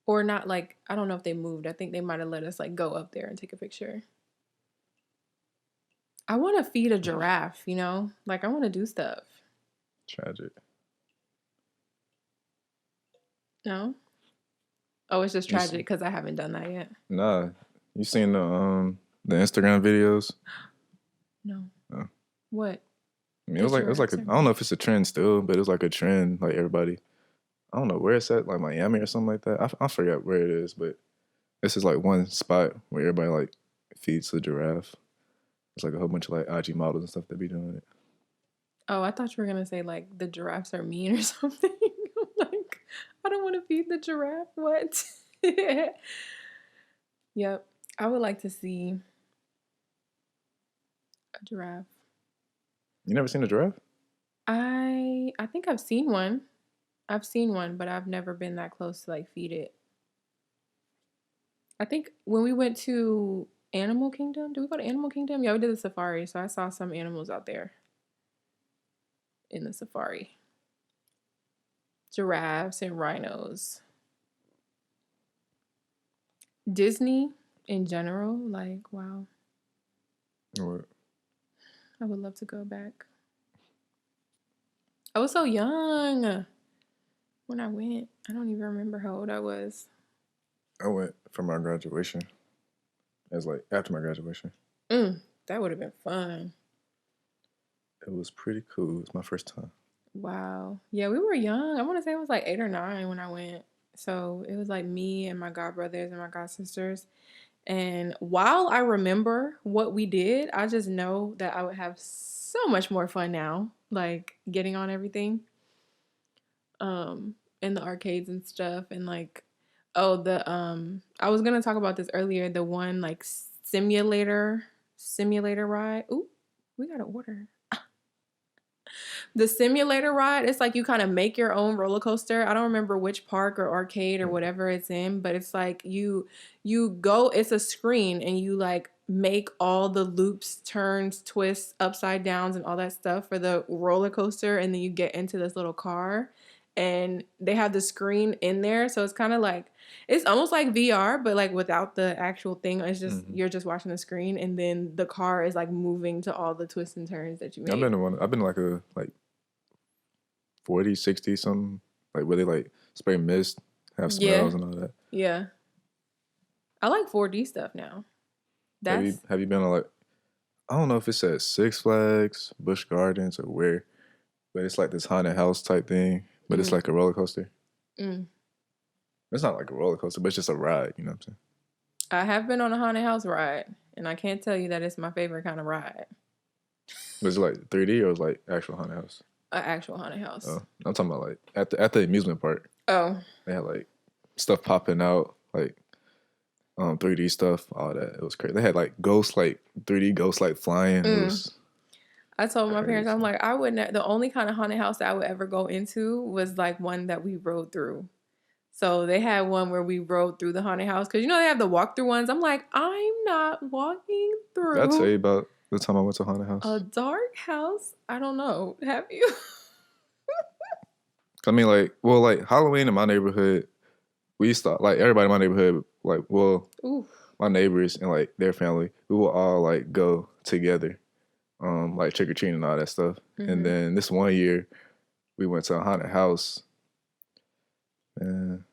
Speaker 1: Or not like, I don't know if they moved. I think they might have let us like go up there and take a picture. I want to feed a giraffe, you know? Like I want to do stuff.
Speaker 2: Tragic.
Speaker 1: No? Oh, it's just tragic because I haven't done that yet.
Speaker 2: Nah. You seen the Instagram videos?
Speaker 1: No.
Speaker 2: Oh.
Speaker 1: What?
Speaker 2: I mean, it was like I don't know if it's a trend still, but it was like a trend. Like everybody, I don't know where it's at, like Miami or something like that. I forget where it is, but this is like one spot where everybody like feeds the giraffe. It's like a whole bunch of like IG models and stuff that be doing it.
Speaker 1: Oh, I thought you were gonna say like the giraffes are mean or something. I'm like, I don't want to feed the giraffe. What? Yep, I would like to see a giraffe.
Speaker 2: You never seen a giraffe?
Speaker 1: I think I've seen one. I've seen one, but I've never been that close to like feed it. I think when we went to Animal Kingdom, did we go to Animal Kingdom? Yeah, we did the safari, so I saw some animals out there in the safari. Giraffes and rhinos. Disney in general, like, wow.
Speaker 2: What?
Speaker 1: I would love to go back. I was so young when I went. I don't even remember how old I was.
Speaker 2: I went for my graduation. It was like after my graduation.
Speaker 1: That would have been fun.
Speaker 2: It was pretty cool. It was my first time.
Speaker 1: Wow. Yeah, we were young. I want to say it was like 8 or 9 when I went. So it was like me and my godbrothers and my godsisters. And while I remember what we did, I just know that I would have so much more fun now, like getting on everything. In the arcades and stuff, and like, oh, the I was gonna talk about this earlier, the one like simulator ride. Ooh, we got to order. The simulator ride, it's like you kind of make your own roller coaster. I don't remember which park or arcade or whatever it's in, but it's like you go, it's a screen and you like make all the loops, turns, twists, upside downs and all that stuff for the roller coaster, and then you get into this little car and they have the screen in there, so it's kind of like, it's almost like VR but like without the actual thing. It's just you're just watching the screen and then the car is like moving to all the twists and turns that you
Speaker 2: I've
Speaker 1: made.
Speaker 2: been to one. I've been to like a 40, 60 something, like where they like spray mist, have
Speaker 1: Yeah.
Speaker 2: smells and all that.
Speaker 1: Yeah. I like 4D stuff now. That's
Speaker 2: Have you been on like, I don't know if it's at Six Flags, Busch Gardens, or where, but it's like this haunted house type thing, but it's like a roller coaster.
Speaker 1: mm.
Speaker 2: It's not like a roller coaster, but it's just a ride. You know what I'm saying?
Speaker 1: I have been on a haunted house ride, and I can't tell you that it's my favorite kind of ride.
Speaker 2: Was it like 3D or was it like actual haunted house?
Speaker 1: An actual haunted house.
Speaker 2: Oh, I'm talking about like at the amusement park.
Speaker 1: Oh.
Speaker 2: They had like stuff popping out, like 3D stuff, all that. It was crazy. They had like ghosts, like 3D ghosts, like flying. It was
Speaker 1: I told my parents, I'm
Speaker 2: crazy.
Speaker 1: like, I wouldn't. The only kind of haunted house that I would ever go into was like one that we rode through. So they had one where we rode through the haunted house, because you know they have the walkthrough ones. I'm like, I'm not walking
Speaker 2: Did I tell you
Speaker 1: through
Speaker 2: about the time I went to haunted house?
Speaker 1: a dark house. I don't know. Have you?
Speaker 2: I mean, like Halloween in my neighborhood, we used to, like, everybody in my neighborhood, like, well,
Speaker 1: Ooh.
Speaker 2: my neighbors and like their family, we will all like go together, like trick or treating and all that stuff. And then this one year, we went to a haunted house. And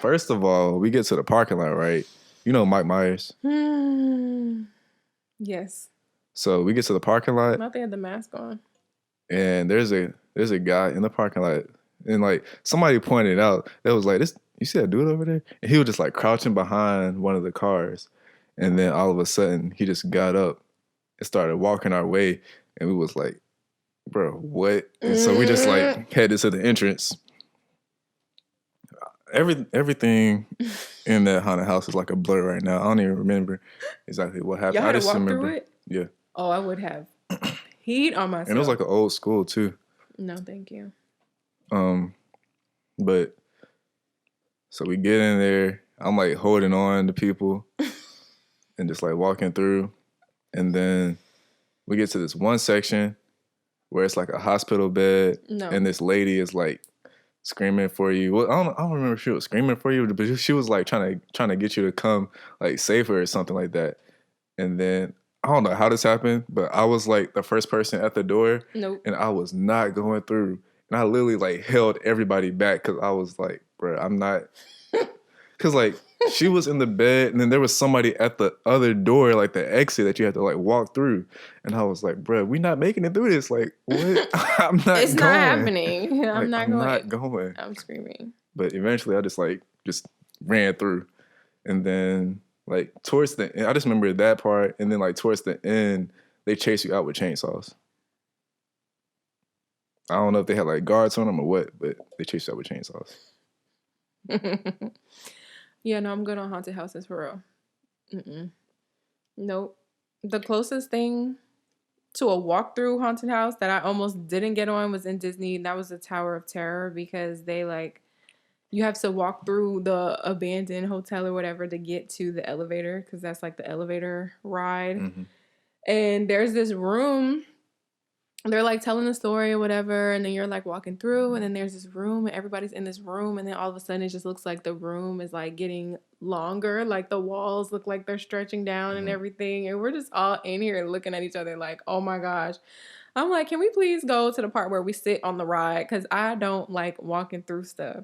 Speaker 2: first of all, we get to the parking lot, right? You know Mike Myers.
Speaker 1: Yes.
Speaker 2: So we get to the parking lot.
Speaker 1: Not they had the mask on.
Speaker 2: And there's a guy in the parking lot, and like somebody pointed out, that was like, this, you see that dude over there? And he was just like crouching behind one of the cars, and then all of a sudden he just got up and started walking our way, and we was like, bro, what? And so we just like headed to the entrance. Everything in that haunted house is like a blur right now. I don't even remember exactly what happened.
Speaker 1: Y'all had
Speaker 2: I
Speaker 1: to
Speaker 2: just
Speaker 1: walk
Speaker 2: remember
Speaker 1: through it?
Speaker 2: Yeah.
Speaker 1: Oh, I would have peed on myself.
Speaker 2: And it was like an old school too.
Speaker 1: No, thank you.
Speaker 2: But so we get in there. I'm like holding on to people and just like walking through. And then we get to this one section where it's like a hospital bed.
Speaker 1: No.
Speaker 2: And this lady is like screaming for you. Well, I don't remember if she was screaming for you, but she was like trying to get you to come like save her or something like that. And then I don't know how this happened, but I was like the first person at the door.
Speaker 1: Nope.
Speaker 2: And I was not going through. And I literally like held everybody back because I was like, bro, I'm not. Because like she was in the bed and then there was somebody at the other door, like the exit that you had to like walk through. And I was like, bro, we not making it through this. Like, what? I'm not
Speaker 1: It's
Speaker 2: going.
Speaker 1: not happening. I'm not going.
Speaker 2: Not going.
Speaker 1: I'm screaming.
Speaker 2: But eventually I just ran through. And then like towards the end, I just remember that part. And then like towards the end, they chase you out with chainsaws. I don't know if they had like guards on them or what, but they chase you out with chainsaws.
Speaker 1: Yeah, no, I'm good on haunted houses for real. Nope. The closest thing to a walkthrough haunted house that I almost didn't get on was in Disney. That was the Tower of Terror, because they like, You have to walk through the abandoned hotel or whatever to get to the elevator because that's like the elevator ride.
Speaker 2: Mm-hmm.
Speaker 1: And there's this room. They're like telling the story or whatever, and then you're like walking through, and then there's this room, and everybody's in this room, and then all of a sudden it just looks like the room is like getting longer, like the walls look like they're stretching down and
Speaker 2: Mm-hmm.
Speaker 1: everything, and we're just all in here looking at each other like, oh my gosh. I'm like, can we please go to the part where we sit on the ride? Because I don't like walking through stuff.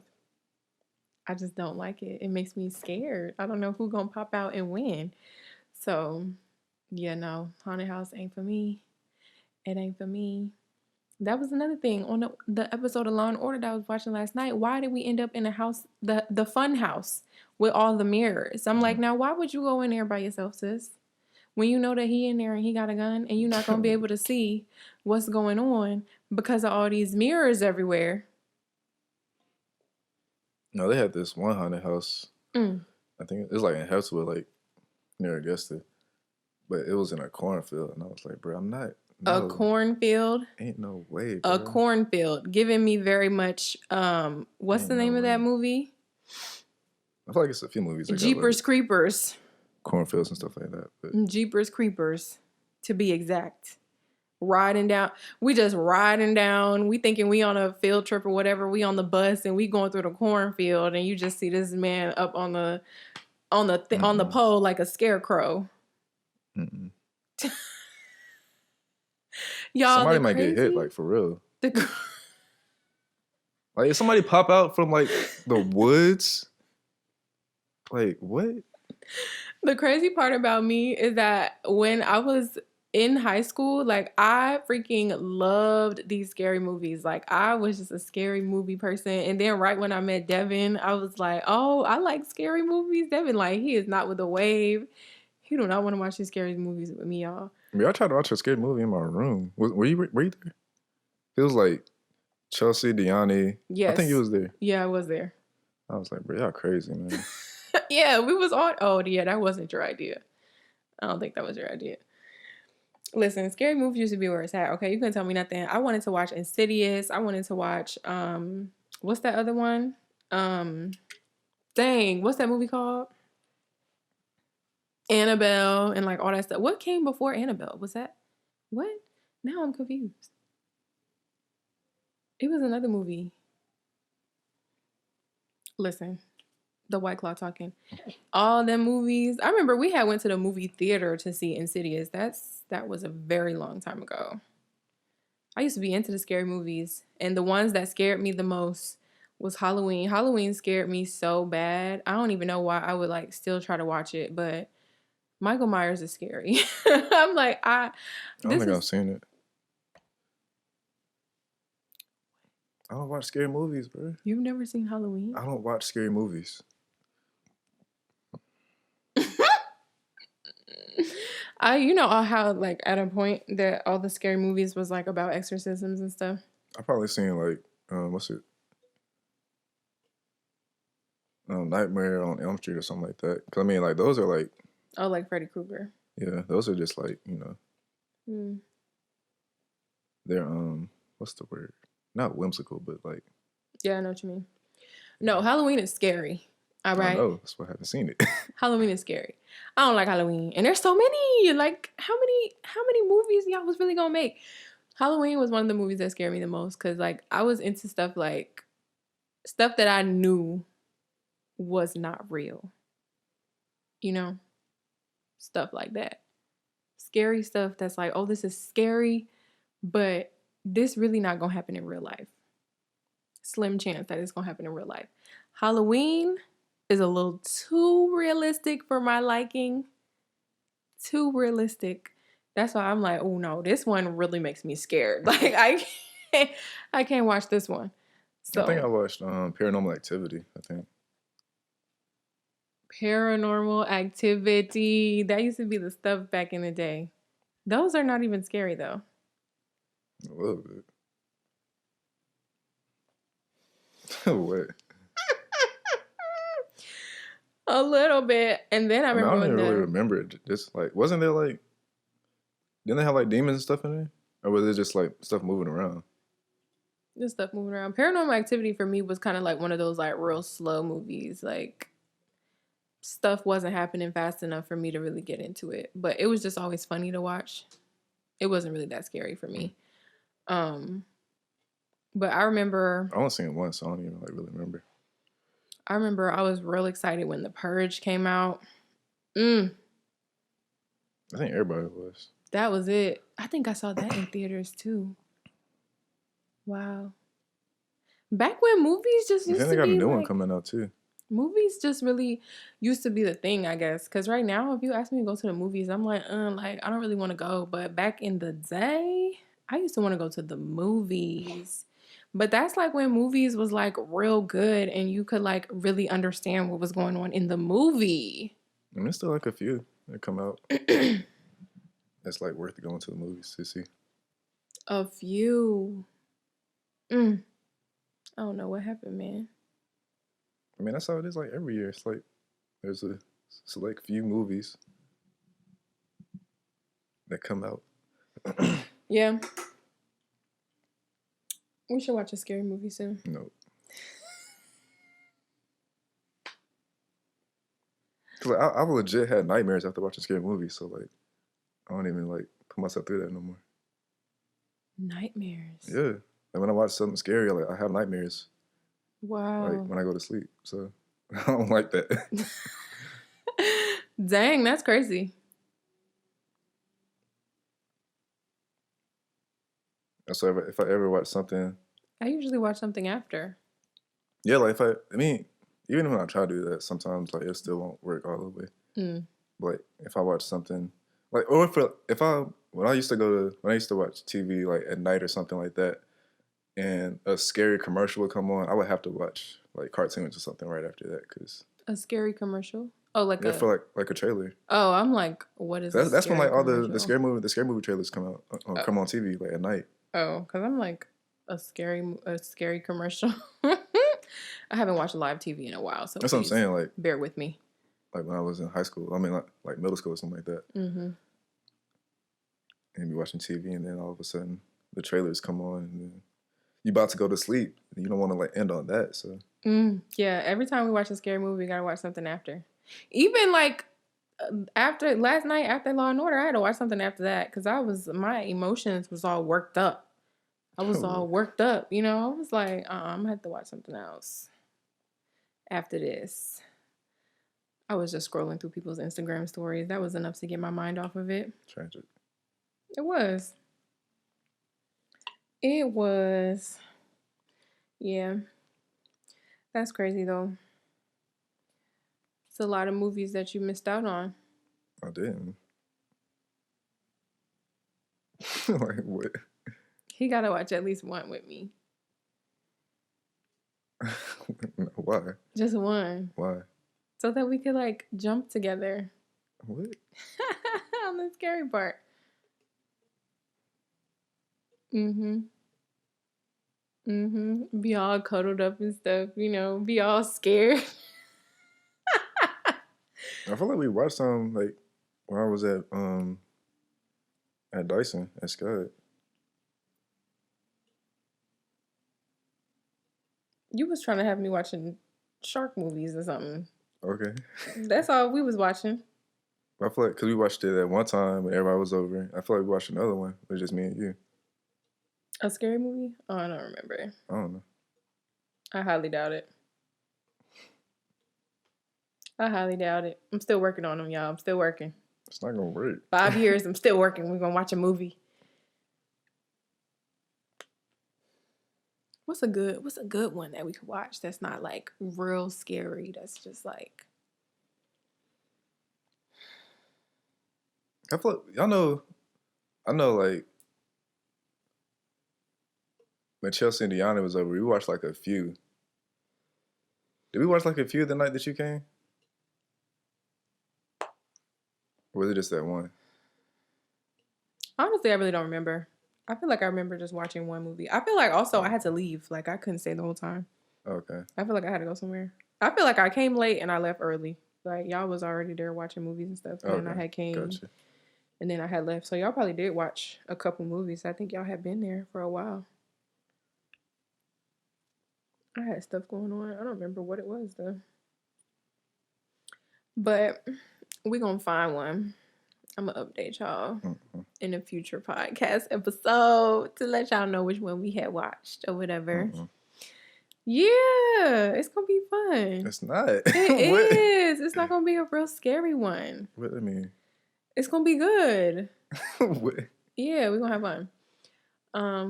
Speaker 1: I just don't like it. It makes me scared. I don't know who gonna pop out and when. So, yeah, no, haunted house ain't for me. It ain't for me. That was another thing on the episode of Law and Order that I was watching last night. Why did we end up in a house, the fun house with all the mirrors? I'm like, now why would you go in there by yourself, sis? When you know that he in there and he got a gun and you're not gonna be able to see what's going on because of all these mirrors everywhere.
Speaker 2: No, they had this one haunted house. I think it was like in Hepswood, like near Augusta, but it was in a cornfield, and I was like, bro, I'm not. No,
Speaker 1: A cornfield.
Speaker 2: Ain't no way, bro.
Speaker 1: A cornfield, giving me very much. What's
Speaker 2: Ain't
Speaker 1: the name
Speaker 2: no
Speaker 1: of that
Speaker 2: way.
Speaker 1: movie?
Speaker 2: I feel like it's a few movies. That
Speaker 1: Jeepers
Speaker 2: got, like,
Speaker 1: Creepers.
Speaker 2: cornfields and stuff like that. But
Speaker 1: Jeepers Creepers, to be exact. Riding down, we just riding down. We thinking we on a field trip or whatever. We on the bus and we going through the cornfield, and you just see this man up on the on the pole like a scarecrow. Y'all,
Speaker 2: somebody might get hit, like, for real. Like, if somebody pop out from, like, the woods, like, what?
Speaker 1: The crazy part about me is that when I was in high school, like, I freaking loved these scary movies. Like, I was just a scary movie person. And then right when I met Devin, I was like, oh, I like scary movies. Devin, like, he is not with the wave. He do not want to watch these scary movies with me, y'all.
Speaker 2: I mean, I tried to watch a scary movie in my room. Were you there? It was like Chelsea, Deani.
Speaker 1: Yes.
Speaker 2: I think you was there.
Speaker 1: Yeah, I was there.
Speaker 2: I was like, bro, y'all crazy, man.
Speaker 1: Yeah, we was on. Oh, yeah, that wasn't your idea. I don't think that was your idea. Listen, scary movies used to be where it's at. Okay, you couldn't tell me nothing. I wanted to watch Insidious. I wanted to watch what's that other one? Dang, what's that movie called? Annabelle and like all that stuff. What came before Annabelle? Was that what? Now I'm confused. It was another movie. Listen, the White Claw talking. All them movies. I remember we had went to the movie theater to see Insidious. That was a very long time ago. I used to be into the scary movies, and the ones that scared me the most was Halloween. Halloween scared me so bad. I don't even know why I would like still try to watch it, but Michael Myers is scary. I'm like,
Speaker 2: I don't think I've seen it. I don't watch scary movies, bro.
Speaker 1: You've never seen Halloween?
Speaker 2: I don't watch scary movies.
Speaker 1: You know how like at a point that all the scary movies was like about exorcisms and stuff.
Speaker 2: I probably seen like what's it? Nightmare on Elm Street or something like that. Cause I mean, like those are like
Speaker 1: like Freddy Krueger.
Speaker 2: Yeah, those are just like they're what's the word? Not whimsical, but like
Speaker 1: yeah, I know what you mean. No, Halloween is scary. All right.
Speaker 2: I know, that's why I haven't seen it.
Speaker 1: Halloween is scary. I don't like Halloween. And there's so many. Like, how many movies y'all was really gonna make? Halloween was one of the movies that scared me the most because, like, I was into stuff that I knew was not real. You know? Stuff like that. Scary stuff that's like, oh, this is scary, but this really not gonna happen in real life. Slim chance that it's gonna happen in real life. Halloween is a little too realistic for my liking. Too realistic. That's why I'm like, oh no, this one really makes me scared. Like I can't watch this one. So
Speaker 2: I think I watched Paranormal Activity, I think.
Speaker 1: Paranormal Activity. That used to be the stuff back in the day. Those are not even scary though.
Speaker 2: A little bit. What?
Speaker 1: A little bit. And then I remember
Speaker 2: I don't even really remember it. Just like, wasn't there like, didn't they have like demons and stuff in there? Or was it just like stuff moving around?
Speaker 1: Just stuff moving around. Paranormal Activity for me was kind of like one of those like real slow movies. Like stuff wasn't happening fast enough for me to really get into it, but it was just always funny to watch. It wasn't really that scary for me. But I remember
Speaker 2: I only seen it once, so I don't even like really remember.
Speaker 1: I was real excited when The Purge came out.
Speaker 2: I think everybody was.
Speaker 1: That was it. I think I saw that in theaters too. Wow. Back when movies just
Speaker 2: I
Speaker 1: used
Speaker 2: think
Speaker 1: to
Speaker 2: they got a
Speaker 1: be
Speaker 2: new one
Speaker 1: like
Speaker 2: coming out too.
Speaker 1: movies just really used to be the thing, I guess. Because right now, if you ask me to go to the movies, I'm like I don't really want to go. But back in the day, I used to want to go to the movies. But that's like when movies was like real good and you could like really understand what was going on in the movie.
Speaker 2: I mean, there's still like a few that come out. That's like worth going to the movies to see.
Speaker 1: A few. I don't know what happened, man.
Speaker 2: I mean, that's how it is like every year. It's like there's a select few movies that come out.
Speaker 1: Yeah. We should watch a scary movie soon.
Speaker 2: No. Cause like, I've legit had nightmares after watching scary movies, so like I don't even like put myself through that no more.
Speaker 1: Nightmares.
Speaker 2: Yeah, like when I watch something scary, like I have nightmares.
Speaker 1: Wow.
Speaker 2: Like when I go to sleep, so I don't like that.
Speaker 1: Dang, that's crazy.
Speaker 2: So if I ever watch something,
Speaker 1: I usually watch something after.
Speaker 2: yeah, like I mean, even when I try to do that, sometimes like it still won't work all the way. Like if I watch something, like or if I when I used to watch TV like at night or something like that, and a scary commercial would come on, I would have to watch like cartoons or something right after that because
Speaker 1: A scary commercial? Oh, like
Speaker 2: yeah,
Speaker 1: a.
Speaker 2: for like a trailer.
Speaker 1: Oh, I'm like, what is
Speaker 2: So that's when like all
Speaker 1: commercial?
Speaker 2: the scary movie trailers come out come on TV like at night.
Speaker 1: Oh, because I'm like a scary commercial. I haven't watched live TV in a while, so
Speaker 2: That's what I'm saying. Like
Speaker 1: bear with me.
Speaker 2: Like when I was in high school, I mean like middle school or something like that. And be watching TV, and then all of a sudden the trailers come on, and then you about to go to sleep. And you don't want to like end on that, so.
Speaker 1: Yeah, every time we watch a scary movie, we gotta watch something after. Even like after last night, after Law and Order, I had to watch something after that because my emotions was all worked up. I was all worked up, you know. I was like, I'm gonna have to watch something else after this. I was just scrolling through people's Instagram stories. That was enough to get my mind off of it.
Speaker 2: Tragic.
Speaker 1: It was. It was. Yeah. That's crazy though. It's a lot of movies that you missed out on.
Speaker 2: I didn't. Like what?
Speaker 1: He gotta watch at least one with me.
Speaker 2: Why?
Speaker 1: Just one.
Speaker 2: Why?
Speaker 1: So that we could like jump together.
Speaker 2: What?
Speaker 1: On the scary part. Be all cuddled up and stuff, you know, be all scared.
Speaker 2: I feel like we watched some like when I was at Dyson at Scott.
Speaker 1: You was trying to have me watching shark movies or something.
Speaker 2: Okay.
Speaker 1: That's all we was watching.
Speaker 2: I feel like because we watched it at one time when everybody was over. I feel like we watched another one. It was just me and you.
Speaker 1: A scary movie? Oh, I don't remember.
Speaker 2: I don't know.
Speaker 1: I highly doubt it. I'm still working on them, y'all. I'm still working.
Speaker 2: It's not gonna work.
Speaker 1: 5 years, I'm still working. We're gonna watch a movie. What's a good one that we could watch that's not like real scary? That's just like
Speaker 2: I feel like, I know like when Chelsea and Deanna was over, we watched like a few. Did we watch like a few the night that you came? Or was it just that one?
Speaker 1: honestly, I really don't remember. I feel like I remember just watching one movie. I feel like also I had to leave. Like I couldn't stay the whole time.
Speaker 2: Okay.
Speaker 1: I feel like I had to go somewhere. I feel like I came late and I left early. Like y'all was already there watching movies and stuff. And then I had came.
Speaker 2: Gotcha.
Speaker 1: And then I had left. So y'all probably did watch a couple movies. I think y'all had been there for a while. I had stuff going on. I don't remember what it was though. But we gonna find one. I'm gonna update y'all in a future podcast episode to let y'all know which one we had watched or whatever. Yeah, it's gonna be fun.
Speaker 2: It's not.
Speaker 1: It is. It's not gonna be a real scary one.
Speaker 2: What I mean?
Speaker 1: It's gonna be good.
Speaker 2: What?
Speaker 1: Yeah, we're gonna have fun.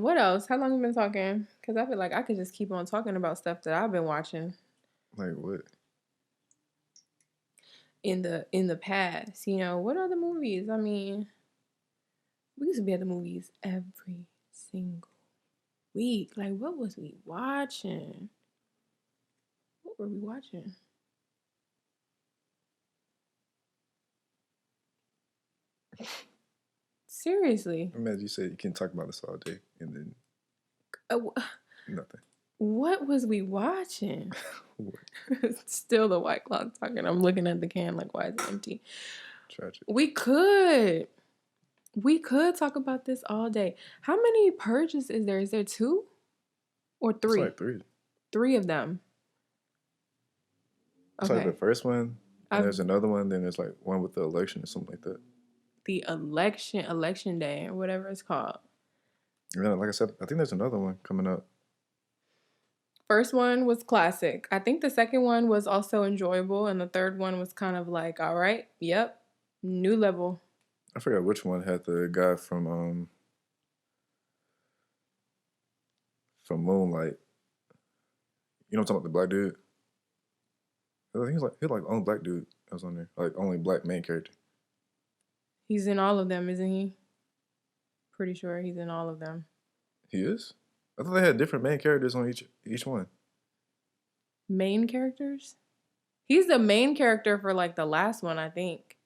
Speaker 1: What else? How long have we been talking? Because I feel like I could just keep on talking about stuff that I've been watching.
Speaker 2: Like what?
Speaker 1: In the past, what other movies? I mean, we used to be at the movies every single week. Like, what was we watching? What were we watching? Seriously.
Speaker 2: Imagine you said you can talk about this all day and then nothing.
Speaker 1: What was we watching?
Speaker 2: What?
Speaker 1: Still the White Claw talking. I'm looking at the can like, why is it empty?
Speaker 2: Tragic.
Speaker 1: We could talk about this all day. How many purges is there? Is there 2 or 3?
Speaker 2: It's like 3.
Speaker 1: 3 of them.
Speaker 2: It's like the first one, and there's another one, then there's like one with the election or something like that.
Speaker 1: The election day, or whatever it's called.
Speaker 2: Yeah, like I said, I think there's another one coming up.
Speaker 1: First one was classic. I think the second one was also enjoyable, and the third one was kind of like, all right, yep, new level.
Speaker 2: I forgot which one had the guy from Moonlight. You know what I'm talking about, the black dude? I think he's like the only black dude that was on there. Like, only black main character.
Speaker 1: He's in all of them, isn't he? Pretty sure he's in all of them.
Speaker 2: He is? I thought they had different main characters on each one.
Speaker 1: Main characters? He's the main character for like the last one, I think.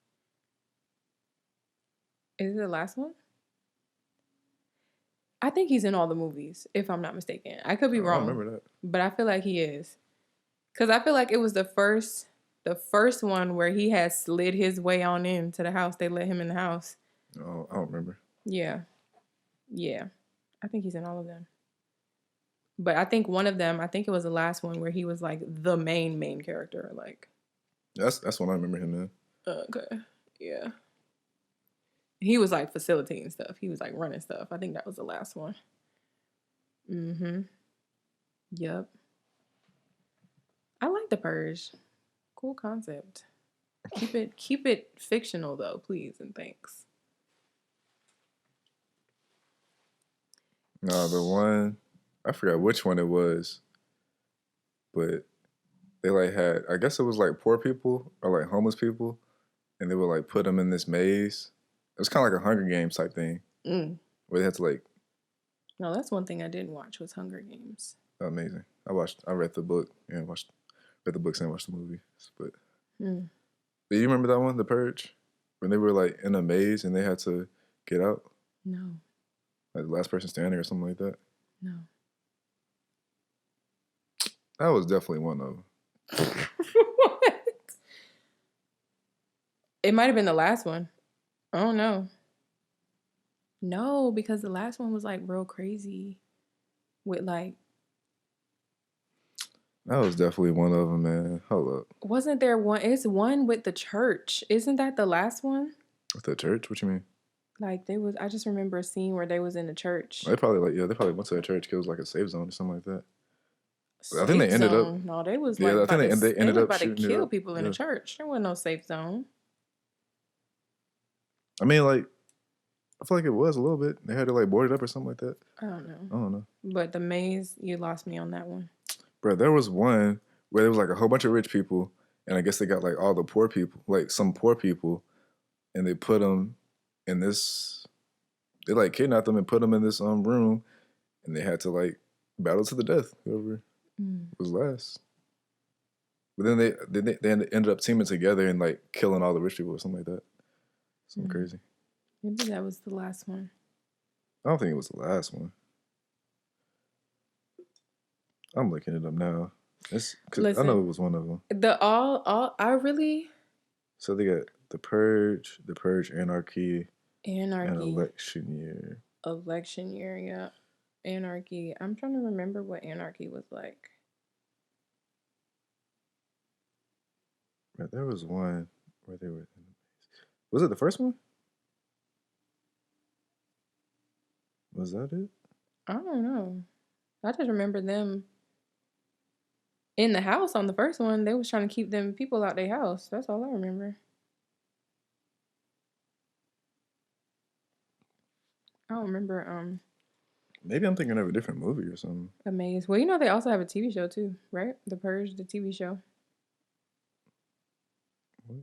Speaker 1: Is it the last one? I think he's in all the movies, if I'm not mistaken. I could be wrong.
Speaker 2: I don't remember that.
Speaker 1: But I feel like he is. Because I feel like it was the first one where he had slid his way on into the house. They let him in the house.
Speaker 2: Oh, I don't remember.
Speaker 1: Yeah. Yeah. I think he's in all of them. But I think one of them, I think it was the last one where he was like the main character. Like,
Speaker 2: that's when I remember him in.
Speaker 1: Okay. Yeah. He was like facilitating stuff. He was like running stuff. I think that was the last one. Mm-hmm. Yep. I like The Purge. Cool concept. Keep it fictional though, please and thanks.
Speaker 2: No, the one, I forgot which one it was, but they like had, I guess it was like poor people or like homeless people, and they would like put them in this maze. It was kind of like a Hunger Games type thing, where they had to like.
Speaker 1: No, that's one thing I didn't watch was Hunger Games.
Speaker 2: Amazing. I read the book and read the books and watched the movies. But do you remember that one, The Purge, when they were like in a maze and they had to get out?
Speaker 1: No.
Speaker 2: Like the last person standing or something like that?
Speaker 1: No.
Speaker 2: That was definitely one of them.
Speaker 1: What? It might have been the last one. I don't know. No, because the last one was like real crazy with like.
Speaker 2: That was definitely one of them, man. Hold up.
Speaker 1: Wasn't there one? It's one with the church. Isn't that the last one?
Speaker 2: With the church? What you mean?
Speaker 1: Like they was. I just remember a scene where they was in the church.
Speaker 2: They probably went to a church because it was like a safe zone or something like that. I think they ended up.
Speaker 1: No, they was
Speaker 2: like. Yeah, I think they ended up
Speaker 1: about to kill
Speaker 2: up.
Speaker 1: people in the church. There wasn't no safe zone.
Speaker 2: I mean, like, I feel like it was a little bit. They had to like board it up or something like that.
Speaker 1: I don't know. But the maze, you lost me on that one.
Speaker 2: Bro, there was one where there was like a whole bunch of rich people, and I guess they got like all the poor people, like some poor people, and they put them in this. They like kidnapped them and put them in this room, and they had to like battle to the death, whoever was last. But then they ended up teaming together and like killing all the rich people or something like that. Something crazy.
Speaker 1: Maybe that was the last one.
Speaker 2: I don't think it was the last one. I'm looking it up now. Cause I know it was one of them.
Speaker 1: I really.
Speaker 2: So they got The Purge, Anarchy, and Election Year.
Speaker 1: Election Year, yeah. Anarchy. I'm trying to remember what Anarchy was like.
Speaker 2: But there was one where they were. Was it the first one? Was that it?
Speaker 1: I don't know. I just remember them in the house on the first one. They was trying to keep them people out their house. That's all I remember. I don't remember
Speaker 2: Maybe I'm thinking of a different movie or something.
Speaker 1: Amaze. Well, you know they also have a TV show too, right? The Purge, the TV show.
Speaker 2: What?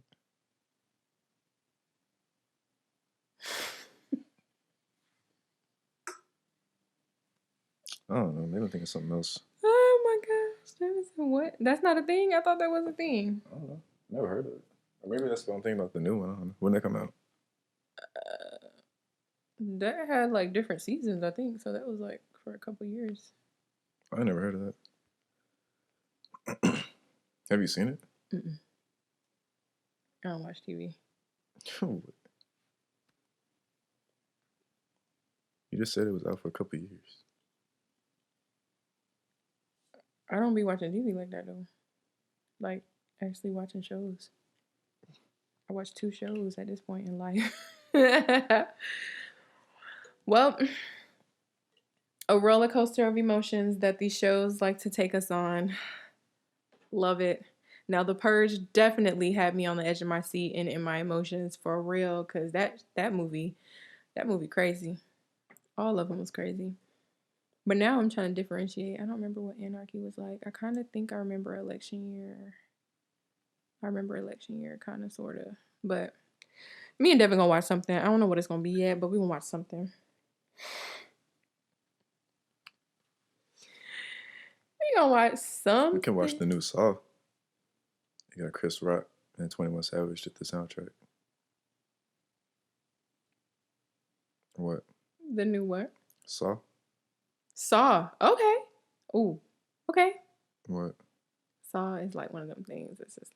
Speaker 2: I don't know. Maybe I'm thinking of something else.
Speaker 1: Oh my gosh, what? That's not a thing. I thought that was a thing.
Speaker 2: I don't know. Never heard of it. Or maybe that's what I'm thinking about the new one. I don't know. When did that come out?
Speaker 1: That had like different seasons, I think. So that was like for a couple years.
Speaker 2: I never heard of that. Have you seen it?
Speaker 1: Mm-mm. I don't watch TV.
Speaker 2: You just said it was out for a couple years.
Speaker 1: I don't be watching TV like that though. Like actually watching shows. I watched 2 shows at this point in life. Well, a roller coaster of emotions that these shows like to take us on. Love it. Now, The Purge definitely had me on the edge of my seat and in my emotions for real, because that movie crazy. All of them was crazy. But now I'm trying to differentiate. I don't remember what Anarchy was like. I kind of think I remember election year. I remember election year, kind of, sort of. But me and Devin gonna watch something. I don't know what it's gonna be yet, but we gonna watch something. We gonna watch something.
Speaker 2: We can watch the new Saw. You got Chris Rock and 21 Savage did the soundtrack. What?
Speaker 1: The new what?
Speaker 2: Saw.
Speaker 1: Saw. Okay. Ooh. Okay.
Speaker 2: What?
Speaker 1: Saw is like one of them things. It's just.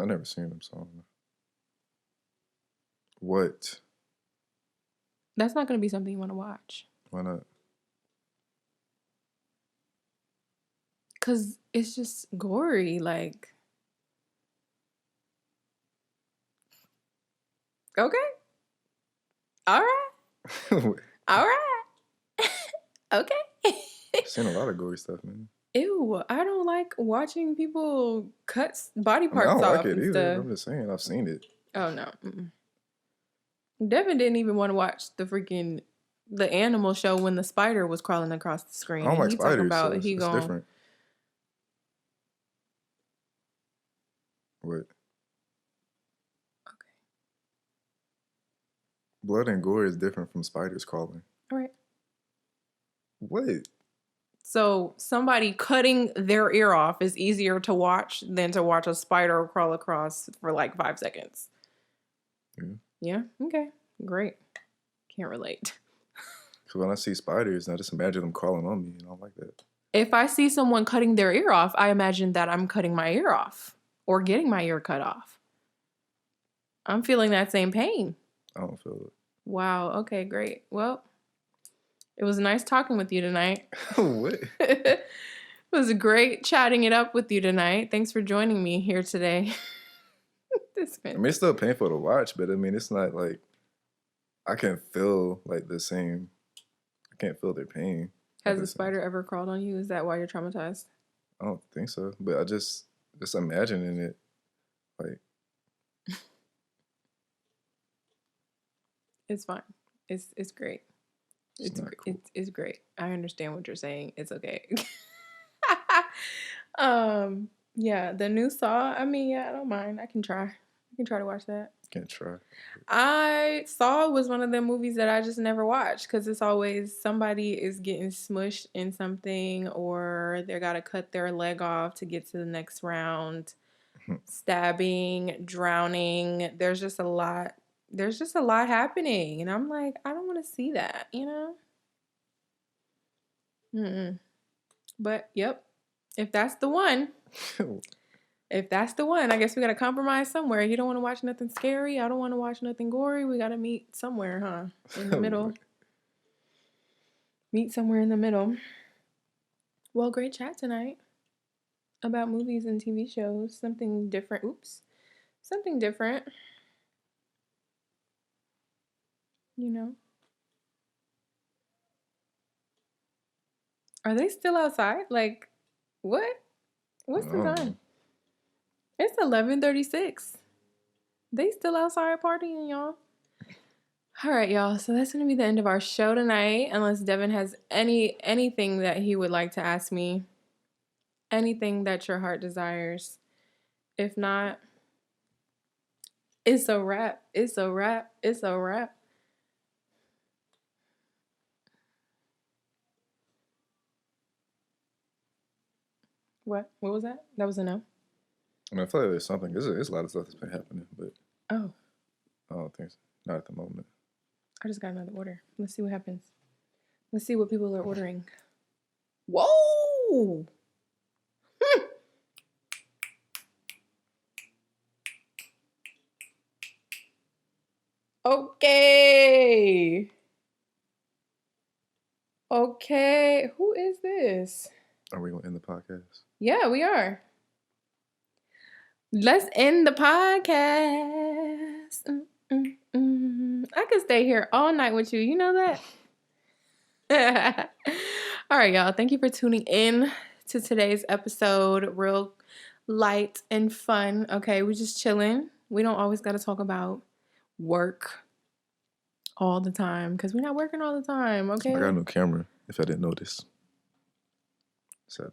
Speaker 2: I never seen them, so I don't know. What?
Speaker 1: That's not gonna be something you want to watch.
Speaker 2: Why not?
Speaker 1: Cause it's just gory. Like. Okay. All right. All right. Okay.
Speaker 2: I've seen a lot of gory stuff, man.
Speaker 1: Ew, I don't like watching people cut body parts
Speaker 2: I don't
Speaker 1: off
Speaker 2: like it
Speaker 1: and
Speaker 2: either.
Speaker 1: stuff.
Speaker 2: I'm just saying, I've seen it.
Speaker 1: Oh no. Mm-mm. Devin didn't even want to watch the animal show when the spider was crawling across the screen.
Speaker 2: I don't like
Speaker 1: he talking
Speaker 2: spiders,
Speaker 1: about
Speaker 2: so
Speaker 1: he
Speaker 2: it's
Speaker 1: going
Speaker 2: different. What?
Speaker 1: Okay.
Speaker 2: Blood and gore is different from spiders crawling.
Speaker 1: All right.
Speaker 2: What?
Speaker 1: So somebody cutting their ear off is easier to watch than to watch a spider crawl across for like 5 seconds.
Speaker 2: Yeah.
Speaker 1: Yeah? Okay. Great. Can't relate.
Speaker 2: Because when I see spiders, I just imagine them crawling on me, and I don't like that.
Speaker 1: If I see someone cutting their ear off, I imagine that I'm cutting my ear off or getting my ear cut off. I'm feeling that same pain.
Speaker 2: I don't feel it.
Speaker 1: Wow. Okay, great. Well, it was nice talking with you tonight.
Speaker 2: What?
Speaker 1: It was great chatting it up with you tonight. Thanks for joining me here today.
Speaker 2: I mean, it's still painful to watch, but I mean, it's not like I can feel like the same. I can't feel their pain.
Speaker 1: Has a spider ever crawled on you? Is that why you're traumatized?
Speaker 2: I don't think so, but I just imagining it, like.
Speaker 1: It's fine. It's great. It's great. I understand what you're saying. It's okay. Yeah, the new Saw. I mean, yeah, I don't mind. I can try to watch that.
Speaker 2: Can't try.
Speaker 1: Saw was one of the movies that I just never watched because it's always somebody is getting smushed in something or they gotta cut their leg off to get to the next round. Stabbing, drowning. There's just a lot happening, and I'm like, I don't want to see that, you know. But yep, if that's the one. I guess we gotta compromise somewhere. You don't want to watch nothing scary. I don't want to watch nothing gory. We gotta meet somewhere, huh? In the middle. Meet somewhere in the middle. Well, great chat tonight. about movies and TV shows. Something different. Oops. Something different. You know. Are they still outside? Like, what? What's the time? It's 11:36. They still outside partying, y'all. All right, y'all. So that's gonna be the end of our show tonight. Unless Devin has anything that he would like to ask me, anything that your heart desires. If not, it's a wrap. It's a wrap. It's a wrap. What? What was that? That was a no.
Speaker 2: I mean, I feel like there's something. There's a lot of stuff that's been happening, but
Speaker 1: Oh,
Speaker 2: I don't think so. Not at the moment.
Speaker 1: I just got another order. Let's see what happens. Let's see what people are ordering. Whoa! Okay. Okay. Who is this?
Speaker 2: Are we gonna end the podcast?
Speaker 1: Yeah, we are. Let's end the podcast. I could stay here all night with you. You know that? All right, y'all. Thank you for tuning in to today's episode. Real light and fun. Okay, we're just chilling. We don't always got to talk about work all the time because we're not working all the time. Okay.
Speaker 2: I got a new camera. If I didn't notice, so I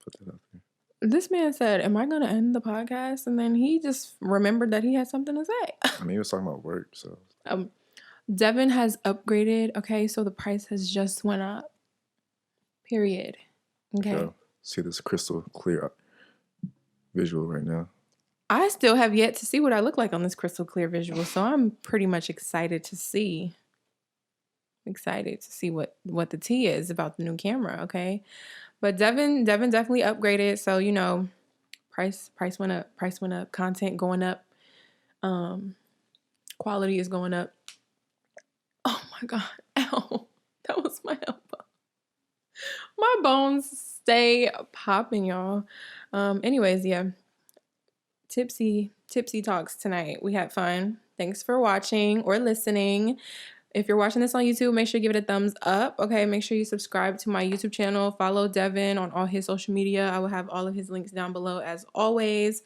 Speaker 2: put that out there.
Speaker 1: This man said, "Am I gonna end the podcast?" And then he just remembered that he had something to say.
Speaker 2: I mean, he was talking about work, so.
Speaker 1: Devin has upgraded. Okay, so the price has just went up. Period. Okay.
Speaker 2: So, see this crystal clear visual right now.
Speaker 1: I still have yet to see what I look like on this crystal clear visual, so I'm pretty much excited to see. Excited to see what the tea is about the new camera. Okay, but Devin definitely upgraded. So you know, price went up. Price went up. Content going up. Quality is going up. Oh my god! Ow! That was my elbow. My bones stay popping, y'all. Anyways, yeah. Tipsy talks tonight. We had fun. Thanks for watching or listening. If you're watching this on YouTube, make sure you give it a thumbs up. Okay, make sure you subscribe to my YouTube channel. Follow Devin on all his social media. I will have all of his links down below as always.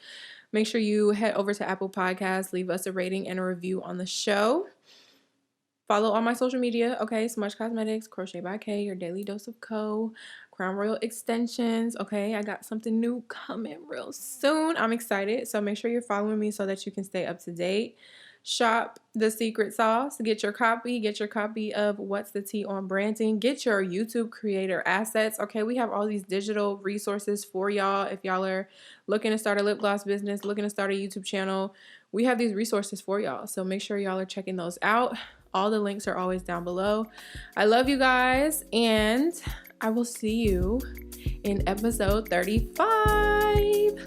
Speaker 1: Make sure you head over to Apple Podcasts, leave us a rating and a review on the show. Follow all my social media. Okay, Smudge Cosmetics, Crochet by K, Your Daily Dose of Co, Crown Royal Extensions. Okay, I got something new coming real soon. I'm excited. So make sure you're following me so that you can stay up to date. Shop The Secret Sauce. Get your copy. Get your copy of What's the Tea on Branding. Get your YouTube creator assets. Okay, we have all these digital resources for y'all. If y'all are looking to start a lip gloss business, looking to start a YouTube channel, we have these resources for y'all. So make sure y'all are checking those out. All the links are always down below. I love you guys, and I will see you in episode 35.